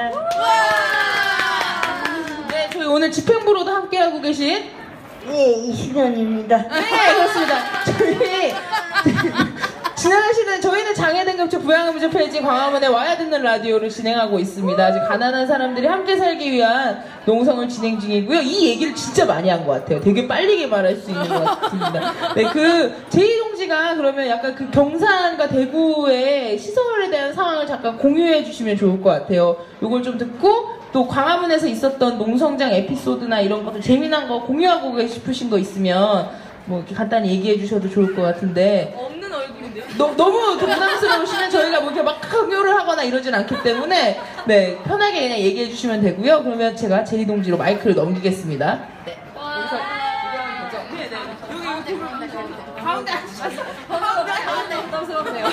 네, 저희 오늘 집행부로도 함께하고 계신 예, 이신현입니다. 네, 그렇습니다. 저희는 장애 등급제 부양 문제 폐지 광화문에 와야 듣는 라디오를 진행하고 있습니다. 아직 가난한 사람들이 함께 살기 위한 농성을 진행 중이고요. 이 얘기를 진짜 많이 한 것 같아요. 되게 빨리 말할 수 있는 것 같습니다. 네, 제이 동지가 그러면 약간 경산과 대구의 시설에 대한 상황을 잠깐 공유해 주시면 좋을 것 같아요. 요걸 좀 듣고 또 광화문에서 있었던 농성장 에피소드나 이런 것들 재미난 거 공유하고 싶으신 거 있으면 뭐 이렇게 간단히 얘기해 주셔도 좋을 것 같은데. 없는 얼굴인데요? 너무 부담스러우시면 저희가 뭐 이렇게 막 강요를 하거나 이러진 않기 때문에 네, 편하게 그냥 얘기해 주시면 되고요. 그러면 제가 제이 동지로 마이크를 넘기겠습니다. 네. 가운데 앉으셔서 가운데 부담스럽네요.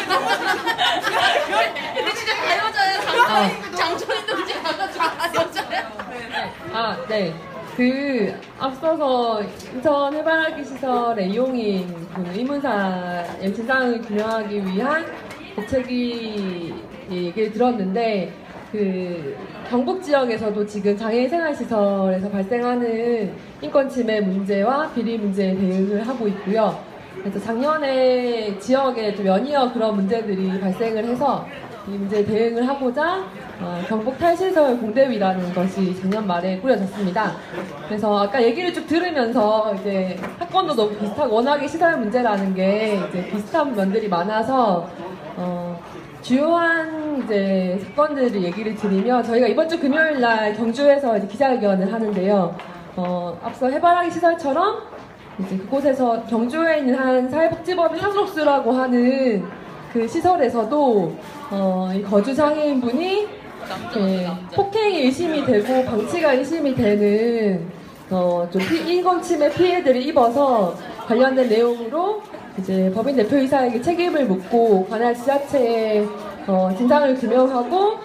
근데 진짜 다 여자예요. 장초인 동지 가가지고 다 여자예요. 네. 앞서서 인천 해바라기 시설의 이용인 의문사의 진상을 규명하기 위한 대책위 얘기를 들었는데, 경북 지역에서도 지금 장애인 생활시설에서 발생하는 인권 침해 문제와 비리 문제에 대응을 하고 있고요. 그래서 작년에 지역에 좀 연이어 그런 문제들이 발생을 해서 이 문제에 대응을 하고자 경북 탈시설 공대위라는 것이 작년 말에 꾸려졌습니다. 그래서 아까 얘기를 쭉 들으면서 이제 사건도 너무 비슷하고 워낙에 시설 문제라는 게 이제 비슷한 면들이 많아서 주요한 이제 사건들을 얘기를 드리면, 저희가 이번 주 금요일 날 경주에서 이제 기자회견을 하는데요. 앞서 해바라기 시설처럼 이제 그곳에서 경주에 있는 한 사회복지법인 상록수라고 하는 그 시설에서도 이 거주 장애인분이 폭행이 의심이 되고 방치가 의심이 되는 좀 인권 침해 피해들을 입어서 관련된 내용으로 이제 법인 대표이사에게 책임을 묻고 관할 지자체에 진상을 규명하고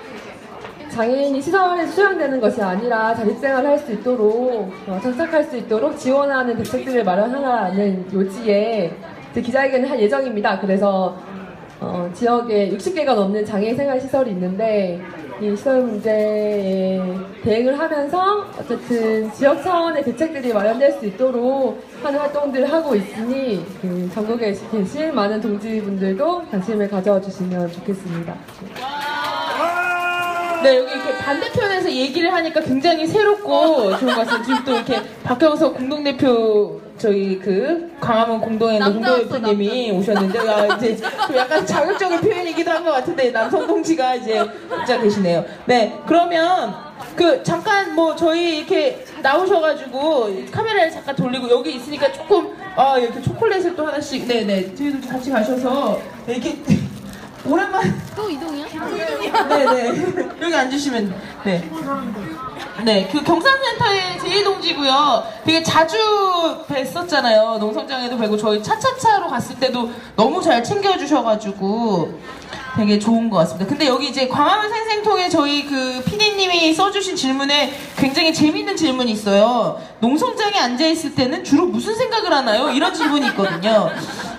장애인이 시설에 수용되는 것이 아니라 자립생활을 할 수 있도록 정착할 수 있도록 지원하는 대책들을 마련하라는 요지에 기자회견을 할 예정입니다. 그래서 지역에 60개가 넘는 장애인 생활시설이 있는데 이 시설 문제에 대응을 하면서 어쨌든 지역 차원의 대책들이 마련될 수 있도록 하는 활동들을 하고 있으니 전국에 계신 많은 동지분들도 관심을 가져주시면 좋겠습니다. 네, 여기 이렇게 반대편에서 얘기를 하니까 굉장히 새롭고 좋은 것 같습니다. 지금 또 이렇게 박경석 공동대표, 저희 광화문 공동의 공동대표님이 오셨는데, 이제 좀 약간 자극적인 표현이기도 한 것 같은데, 남성 동지가 이제 혼자 계시네요. 네, 그러면 잠깐 저희 이렇게 나오셔가지고 카메라를 잠깐 돌리고 여기 있으니까 조금, 이렇게 초콜릿을 또 하나씩, 네네, 저희도 같이 가셔서 이렇게 오랜만에. 또 이동이야? 네네. 여기 앉으시면, 네. 네, 경산센터의 제1동지고요. 되게 자주 뵀었잖아요. 농성장에도 뵈고, 저희 차차차로 갔을 때도 너무 잘 챙겨주셔가지고 되게 좋은 것 같습니다. 근데 여기 이제 광화문 생생통에 저희 PD님이 써주신 질문에 굉장히 재밌는 질문이 있어요. 농성장에 앉아있을 때는 주로 무슨 생각을 하나요? 이런 질문이 있거든요.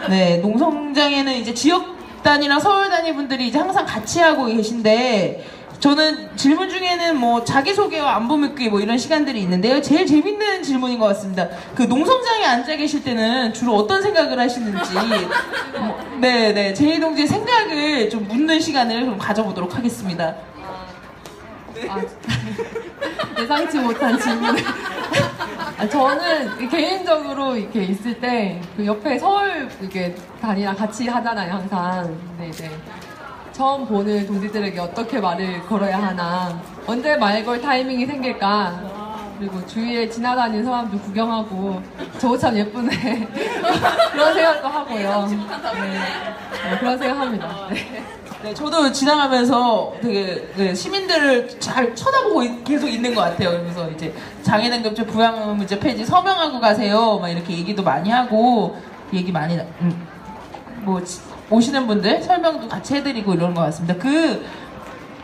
네, 농성장에는 이제 지역 단위랑 서울 단위 분들이 이제 항상 같이 하고 계신데, 저는 질문 중에는 자기소개와 안부 묻기 이런 시간들이 있는데요. 제일 재밌는 질문인 것 같습니다. 농성장에 앉아 계실 때는 주로 어떤 생각을 하시는지, 네네, 제1동지의 생각을 좀 묻는 시간을 좀 가져보도록 하겠습니다. 예상치 못한 질문. 저는 개인적으로 이렇게 있을 때 옆에 서울 단이랑 같이 하잖아요, 항상. 네. 처음 보는 동지들에게 어떻게 말을 걸어야 하나, 언제 말 걸 타이밍이 생길까, 그리고 주위에 지나다니는 사람도 구경하고 저거 참 예쁘네 그런 생각도 하고요. 네, 그런 생각합니다. 네, 저도 지나가면서 되게 시민들을 잘 쳐다보고 계속 있는 것 같아요. 그러면서 이제 장애등급제 부양문제 폐지 서명하고 가세요, 이렇게 얘기도 많이 하고, 얘기 많이 오시는 분들 설명도 같이 해드리고 이러는 것 같습니다.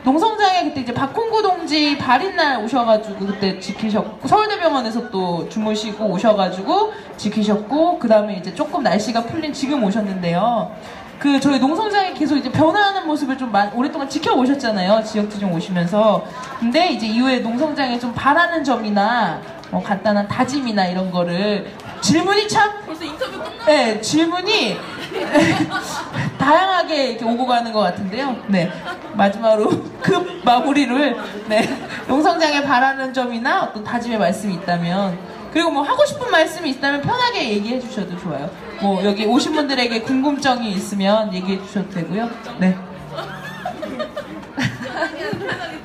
농성장에 그때 이제 박홍구 동지 발인날 오셔가지고 그때 지키셨고, 서울대병원에서 또 주무시고 오셔가지고 지키셨고, 그 다음에 이제 조금 날씨가 풀린 지금 오셨는데요. 저희 농성장에 계속 이제 변화하는 모습을 좀 오랫동안 지켜오셨잖아요. 지역지정 오시면서. 근데 이제 이후에 농성장에 좀 바라는 점이나 간단한 다짐이나 이런 거를, 질문이 참 벌써 인터뷰 끝나? 네, 질문이 다양하게 이렇게 오고 가는 것 같은데요. 네, 마지막으로 마무리를, 네, 농성장에 바라는 점이나 어떤 다짐의 말씀이 있다면, 그리고 하고 싶은 말씀이 있다면 편하게 얘기해 주셔도 좋아요. 여기 오신 분들에게 궁금증이 있으면 얘기해 주셔도 되고요. 네.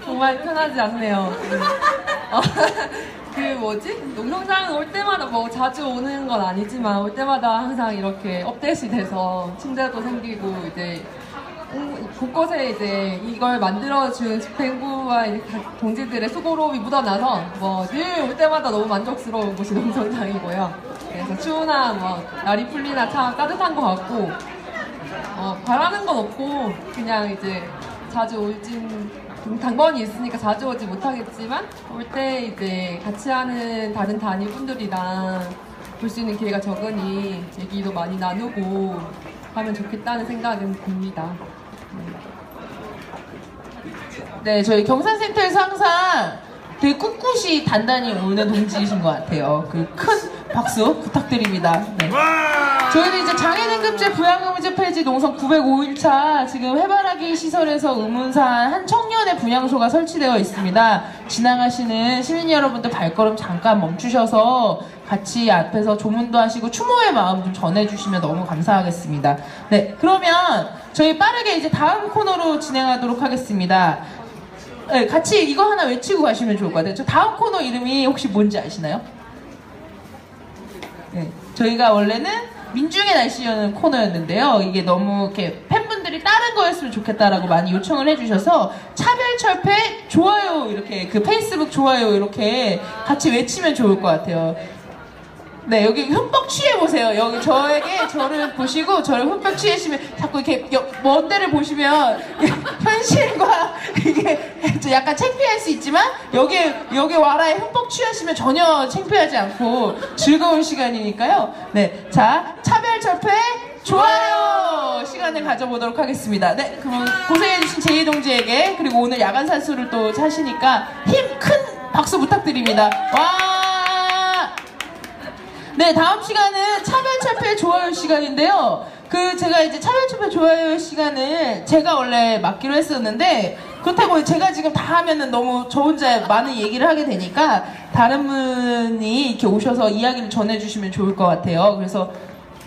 정말 편하지 않네요. 농성장 올 때마다 자주 오는 건 아니지만 올 때마다 항상 이렇게 업데이트 돼서 침대도 생기고, 이제 곳곳에 이제 이걸 만들어준 집행부와 동지들의 수고로움이 묻어나서 늘 올 때마다 너무 만족스러운 곳이 농성장이고요. 그래서 추우나 날이 풀리나 참 따뜻한 것 같고, 바라는 건 없고 그냥 이제 자주 오진 당번이 있으니까 자주 오지 못하겠지만, 올 때 이제 같이 하는 다른 단위 분들이랑 볼 수 있는 기회가 적으니 얘기도 많이 나누고 하면 좋겠다는 생각은 듭니다. 네, 저희 경산센터에서 항상 되게 꿋꿋이 단단히 오는 동지이신 것 같아요. 큰 박수 부탁드립니다. 네. 저희는 이제 장애등급제 부양의무제 폐지 농성 905일차 지금 해바라기 시설에서 의문사한 한 청년의 분향소가 설치되어 있습니다. 지나가시는 시민 여러분들 발걸음 잠깐 멈추셔서 같이 앞에서 조문도 하시고 추모의 마음 좀 전해주시면 너무 감사하겠습니다. 네, 그러면 저희 빠르게 이제 다음 코너로 진행하도록 하겠습니다. 네, 같이 이거 하나 외치고 가시면 좋을 것 같아요. 저 다음 코너 이름이 혹시 뭔지 아시나요? 네, 저희가 원래는 민중의 날씨라는 코너였는데요. 이게 너무 이렇게 팬분들이 댓글이 다른 거였으면 좋겠다라고 많이 요청을 해주셔서 차별철폐 좋아요 이렇게 그 페이스북 좋아요 이렇게 같이 외치면 좋을 것 같아요. 네, 여기 흠뻑 취해보세요. 여기 저를 보시고 저를 흠뻑 취하시면 자꾸 이렇게 먼 데를 보시면 현실과 이게 약간 창피할 수 있지만 여기 와라에 흠뻑 취하시면 전혀 창피하지 않고 즐거운 시간이니까요. 네, 자, 차별철폐 좋아요 시간을 가져보도록 하겠습니다. 네, 그럼 고생해주신 제이 동지에게 그리고 오늘 야간 산수를 또 하시니까 힘 큰 박수 부탁드립니다. 와! 네, 다음 시간은 차별철폐 좋아요 시간인데요. 제가 이제 차별철폐 좋아요 시간을 제가 원래 맡기로 했었는데, 그렇다고 제가 지금 다 하면은 너무 저 혼자 많은 얘기를 하게 되니까 다른 분이 이렇게 오셔서 이야기를 전해주시면 좋을 것 같아요. 그래서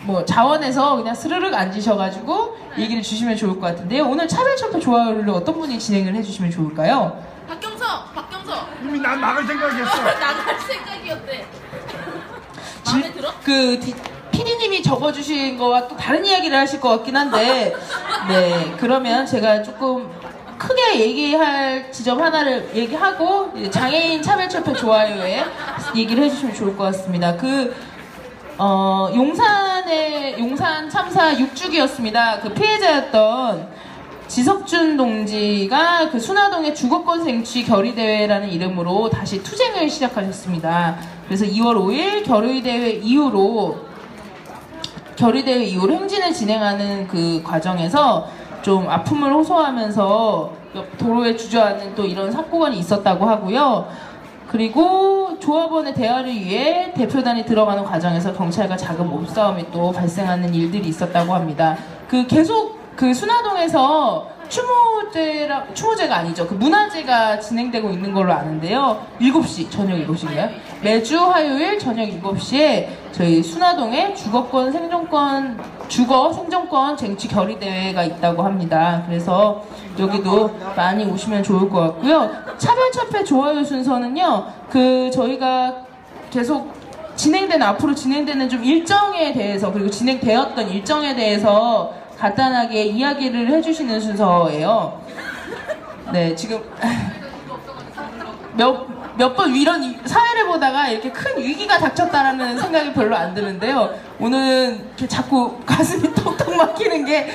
뭐 자원에서 그냥 스르륵 앉으셔가지고 얘기를 주시면 좋을 것 같은데요. 오늘 차별철폐 좋아요를 어떤 분이 진행을 해주시면 좋을까요? 박경서. 이미 난 나갈 생각이었어. 나갈 생각이었대. 마음에 들어? PD님이 적어주신 거와 또 다른 이야기를 하실 것 같긴 한데, 네, 그러면 제가 조금 크게 얘기할 지점 하나를 얘기하고 장애인 차별철폐 좋아요에 얘기를 해주시면 좋을 것 같습니다. 용산 참사 6주기였습니다. 그 피해자였던 지석준 동지가 그 순화동의 주거권 쟁취 결의대회라는 이름으로 다시 투쟁을 시작하셨습니다. 그래서 2월 5일 결의대회 이후로 행진을 진행하는 그 과정에서 좀 아픔을 호소하면서 도로에 주저앉는 또 이런 사고가 있었다고 하고요. 그리고 조합원의 대화를 위해 대표단이 들어가는 과정에서 경찰과 작은 몸싸움이 또 발생하는 일들이 있었다고 합니다. 계속 순화동에서 추모제가 아니죠. 문화제가 진행되고 있는 걸로 아는데요. 7시, 저녁 7시인가요? 매주 화요일 저녁 7시에 저희 순화동에 주거 생존권 쟁취 결의대회가 있다고 합니다. 그래서 여기도 많이 오시면 좋을 것 같고요. 차별철폐 좋아요 순서는요, 저희가 계속 앞으로 진행되는 좀 일정에 대해서, 그리고 진행되었던 일정에 대해서 간단하게 이야기를 해주시는 순서예요. 네, 지금 몇 번 이런 사회를 보다가 이렇게 큰 위기가 닥쳤다라는 생각이 별로 안 드는데요. 오늘은 이렇게 자꾸 가슴이 톡톡 막히는 게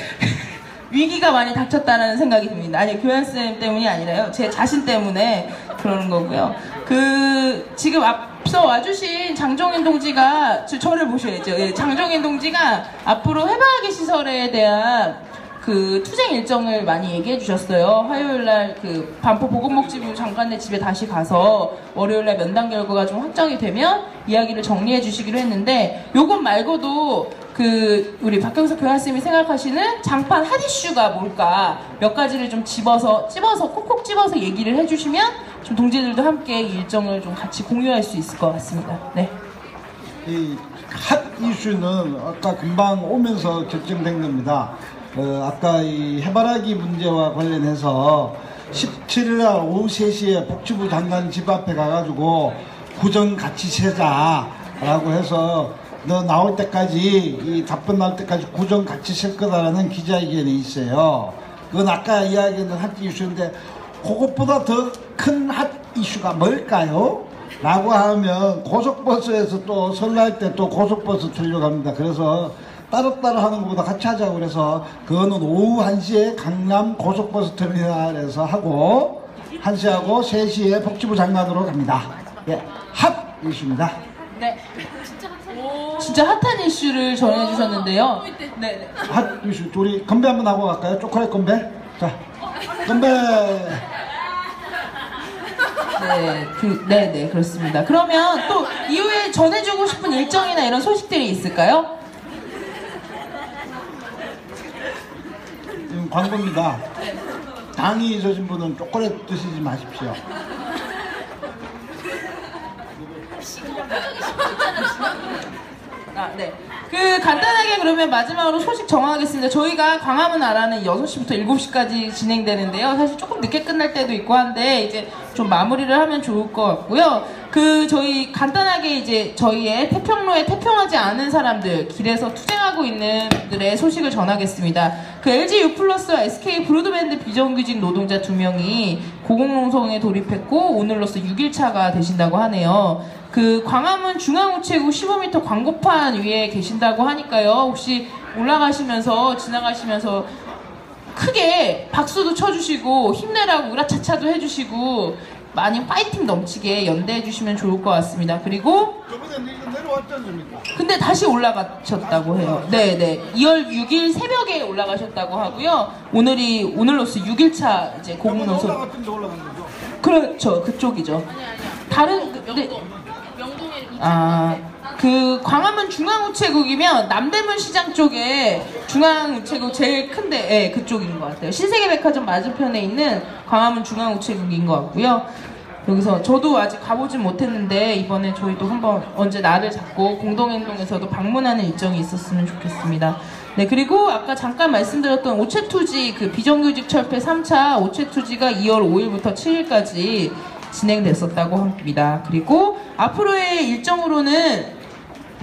위기가 많이 닥쳤다라는 생각이 듭니다. 아니, 교환쌤 때문이 아니라요. 제 자신 때문에 그러는 거고요. 지금 앞서 와주신 장종인 동지가, 저를 보셔야죠. 예, 장종인 동지가 앞으로 해방하기 시설에 대한 투쟁 일정을 많이 얘기해 주셨어요. 화요일날 반포 보건복지부 장관의 집에 다시 가서 월요일날 면담 결과가 좀 확정이 되면 이야기를 정리해 주시기로 했는데, 요것 말고도 우리 박경석 교환쌤이 생각하시는 장판 핫 이슈가 뭘까 몇 가지를 좀 콕콕 집어서 얘기를 해주시면 좀 동지들도 함께 이 일정을 좀 같이 공유할 수 있을 것 같습니다. 네. 이 핫 이슈는 아까 금방 오면서 결정된 겁니다. 아까 이 해바라기 문제와 관련해서 17일날 오후 3시에 복지부 장관 집 앞에 가가지고 구정 같이 세자라고 해서 너 나올 때까지, 이 답변 나올 때까지 구정 같이 셀 거다라는 기자회견이 있어요. 그건 아까 이야기했던 핫 이슈인데, 그것보다 더 큰 핫 이슈가 뭘까요? 라고 하면 고속버스에서 또 설날 때 또 고속버스 틀려고 합니다. 그래서 따로따로 하는 것보다 같이 하자고 그래서 그거는 오후 1시에 강남 고속버스 터미널에서 하고 1시하고 3시에 복지부 장관으로 갑니다. 예, 핫 이슈입니다. 네. 진짜 핫한 이슈를 전해주셨는데요. 네. 핫 이슈. 우리 건배 한번 하고 갈까요? 초콜릿 건배. 자, 건배. 네, 그렇습니다. 그러면 또 이후에 전해주고 싶은 일정이나 이런 소식들이 있을까요? 지금 광고입니다. 당이 있으신 분은 초콜릿 드시지 마십시오. 네. 그 간단하게 그러면 마지막으로 소식 정하겠습니다. 저희가 광화문 아라는 6시부터 7시까지 진행되는데요. 사실 조금 늦게 끝날 때도 있고 한데 이제 좀 마무리를 하면 좋을 것 같고요. 그 저희 간단하게 이제 저희의 태평로에 태평하지 않은 사람들, 길에서 투쟁하고 있는 분들의 소식을 전하겠습니다. 그 LG U+와 SK 브로드밴드 비정규직 노동자 2명이 고공농성에 돌입했고 오늘로써 6일차가 되신다고 하네요. 그 광화문 중앙우체국 15m 광고판 위에 계신다고 하니까요. 혹시 올라가시면서 지나가시면서 크게 박수도 쳐주시고 힘내라고 으라차차도 해주시고 많이 파이팅 넘치게 연대해 주시면 좋을 것 같습니다. 그리고 저번에 이거 내려왔지 않습니까? 근데 다시 올라가셨다고 해요. 네네. 2월 6일 새벽에 올라가셨다고 하고요. 오늘로써 6일차 이제 고공농성. 올라갔던 데 올라간 거죠? 그렇죠. 그쪽이죠. 다른 명동에 그 광화문 중앙우체국이면 남대문 시장 쪽에 중앙우체국 제일 큰데 예, 그쪽인 것 같아요. 신세계백화점 맞은편에 있는 광화문 중앙우체국인 것 같고요. 여기서 저도 아직 가보진 못했는데 이번에 저희도 한번 언제 날을 잡고 공동행동에서도 방문하는 일정이 있었으면 좋겠습니다. 네, 그리고 아까 잠깐 말씀드렸던 오체투지 그 비정규직 철폐 3차 오체투지가 2월 5일부터 7일까지 진행됐었다고 합니다. 그리고 앞으로의 일정으로는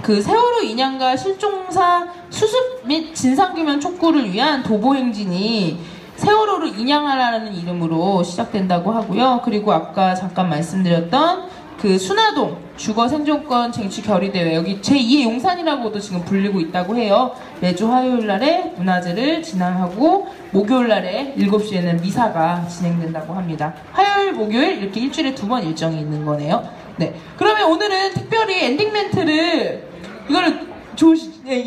그 세월호 인양과 실종사 수습 및 진상규명 촉구를 위한 도보행진이 세월호를 인양하라는 이름으로 시작된다고 하고요. 그리고 아까 잠깐 말씀드렸던 그 순화동 주거 생존권 쟁취 결의대회, 여기 제2의 용산이라고도 지금 불리고 있다고 해요. 매주 화요일 날에 문화제를 진행하고 목요일 날에 7시에는 미사가 진행된다고 합니다. 화요일, 목요일 이렇게 일주일에 2번 일정이 있는 거네요. 네, 그러면 오늘은 특별히 엔딩 멘트를 이거를 네.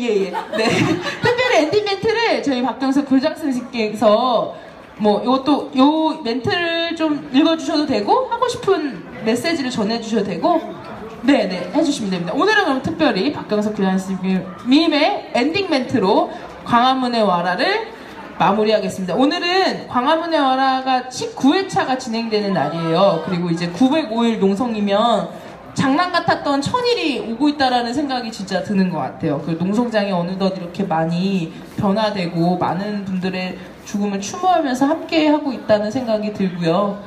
특별히 엔딩 멘트를 저희 박경석 교장선생님께서 뭐 이것도 요 멘트를 좀 읽어주셔도 되고 하고 싶은 메시지를 전해주셔도 되고 네네 해주시면 됩니다. 오늘은 그럼 특별히 박경석 교장선생님의 엔딩 멘트로 광화문에 와라를 마무리하겠습니다. 오늘은 광화문에 와라가 19회차가 진행되는 날이에요. 그리고 이제 905일 농성이면 장난 같았던 1000일이 오고 있다라는 생각이 진짜 드는 것 같아요. 그 농성장이 어느덧 이렇게 많이 변화되고 많은 분들의 죽음을 추모하면서 함께 하고 있다는 생각이 들고요.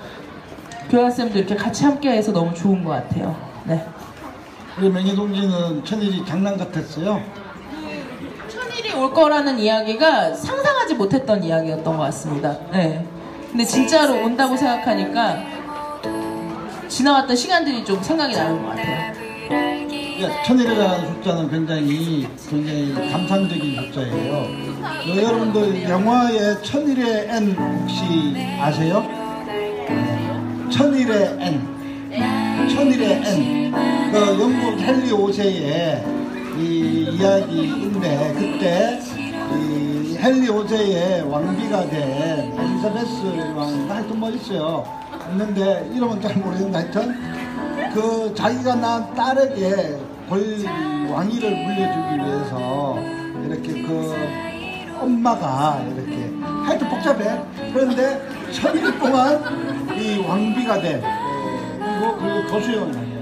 교장쌤도 이렇게 같이 함께 해서 너무 좋은 것 같아요. 네. 우리 맹희동지는 1000일이 장난 같았어요. 1000일이 올 거라는 이야기가 상상하지 못했던 이야기였던 것 같습니다. 네. 근데 진짜로 온다고 생각하니까 지나왔던 시간들이 좀 생각이 나는 것 같아요. 1000일이라는 숫자는 굉장히 감상적인 숫자예요. 여러분들 영화의 1000일의 N 혹시 아세요? 1000일의 N. 1000일의 N. 그 영국 헨리 5세의 이 이야기인데 그때 이 헨리 5세의 왕비가 된 엘리자베스 왕 하여튼 뭐 있어요. 있는데 이름은 잘 모르겠는데 하여튼 그 자기가 낳은 딸에게 왕위를 물려주기 위해서 이렇게 그 엄마가 이렇게 하여튼 복잡해. 그런데 1000일 동안 이 왕비가 된 그리고 도수연이에요.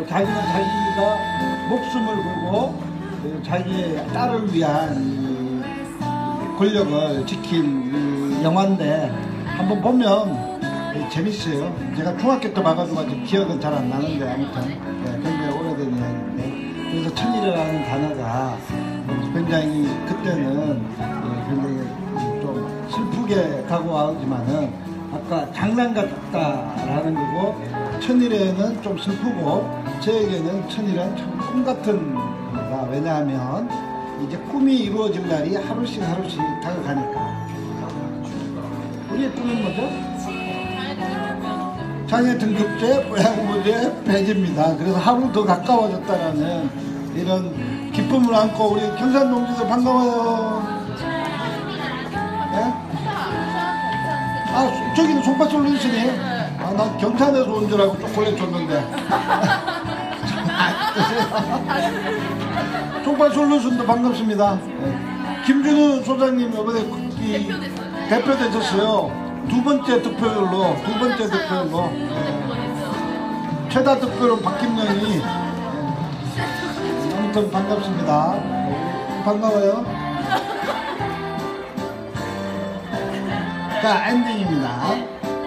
자기는 자기가 목숨을 걸고 자기의 딸을 위한 권력을 지킨 영화인데 한번 보면 재밌어요. 제가 중학교 때 봐가지고 아직 기억은 잘 안 나는데 아무튼 굉장히 오래된 이야기인데 그래서 1000일이라는 단어가 굉장히 그때는 굉장히 좀 슬프게 다가오지만은 아까 장난 같다라는 거고 1000일에는 좀 슬프고 저에게는 1000일은 참 꿈 같은 겁니다. 왜냐하면 이제 꿈이 이루어질 날이 하루씩 다가가니까. 우리의 꿈은 뭐죠? 장애 등급제, 보양무제 폐지입니다. 그래서 하루 더 가까워졌다라는 이런 기쁨을 안고 우리 경산 동지들 반가워요. 네? 아, 저기는 손바 솔루션이. 아, 난 경산에서 온 줄 알고 초콜릿 줬는데. 손바 솔루션도 반갑습니다. 네. 김준우 소장님 이번에 대표 되셨어요. 두 번째 득표율로. 최다 득표율은 박김영이. 아무튼 반갑습니다. 반가워요. 자, 엔딩입니다.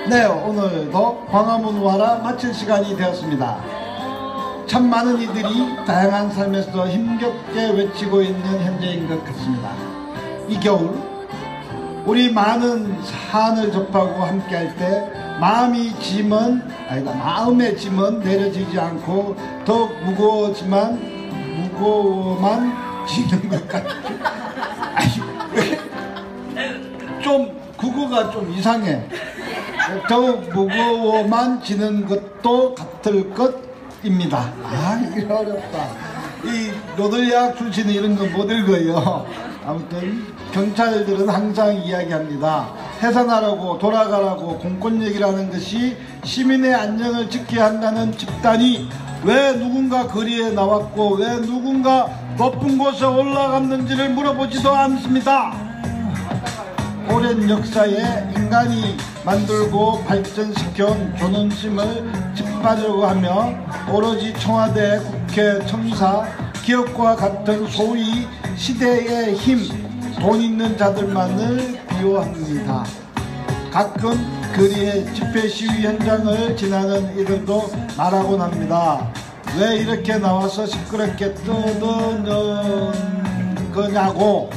네, 오늘도 광화문 와라 마칠 시간이 되었습니다. 참 많은 이들이 다양한 삶에서 힘겹게 외치고 있는 현재인 것 같습니다. 이 겨울 우리 많은 사안을 접하고 함께할 때 마음의 짐은 내려지지 않고 더욱 무거워만 지는 것 같아요. 좀 국어가 좀 이상해. 더욱 무거워만 지는 것도 같을 것입니다. 이거 어렵다. 이 노들약 출신은 이런 거 못 읽어요. 아무튼 경찰들은 항상 이야기합니다. 해산하라고 돌아가라고 공권 얘기라는 것이 시민의 안녕을 지켜야 한다는 집단이 왜 누군가 거리에 나왔고 왜 누군가 높은 곳에 올라갔는지를 물어보지도 않습니다. 오랜 역사에 인간이 만들고 발전시켜온 존엄심을 짚으려고 하며 오로지 청와대, 국회, 청사, 기업과 같은 소위 시대의 힘, 돈 있는 자들만을 비호합니다. 가끔 거리의 집회 시위 현장을 지나는 이들도 말하곤 합니다. 왜 이렇게 나와서 시끄럽게 떠드는 거냐고.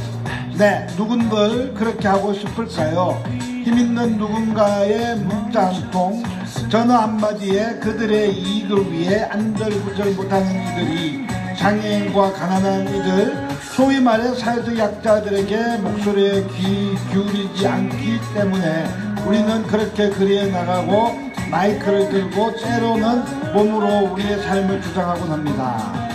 네, 누군들 그렇게 하고 싶을까요? 힘있는 누군가의 문자 한 통, 전화 한마디에 그들의 이익을 위해 안절부절 못하는 이들이 장애인과 가난한 이들, 소위 말해 사회적 약자들에게 목소리에 귀 기울이지 않기 때문에 우리는 그렇게 거리에 나가고 마이크를 들고 때로는 몸으로 우리의 삶을 주장하곤 합니다.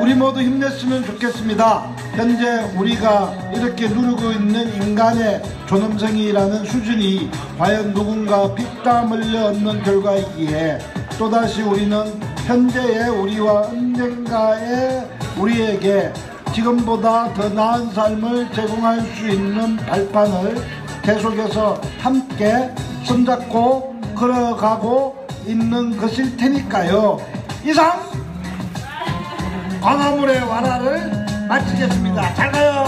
우리 모두 힘냈으면 좋겠습니다. 현재 우리가 이렇게 누리고 있는 인간의 존엄성이라는 수준이 과연 누군가 피땀 흘려 얻는 결과이기에 또다시 우리는 현재의 우리와 언젠가의 우리에게 지금보다 더 나은 삶을 제공할 수 있는 발판을 계속해서 함께 손잡고 걸어가고 있는 것일 테니까요. 이상 광화문의 와라를 마치겠습니다. 잘 가요.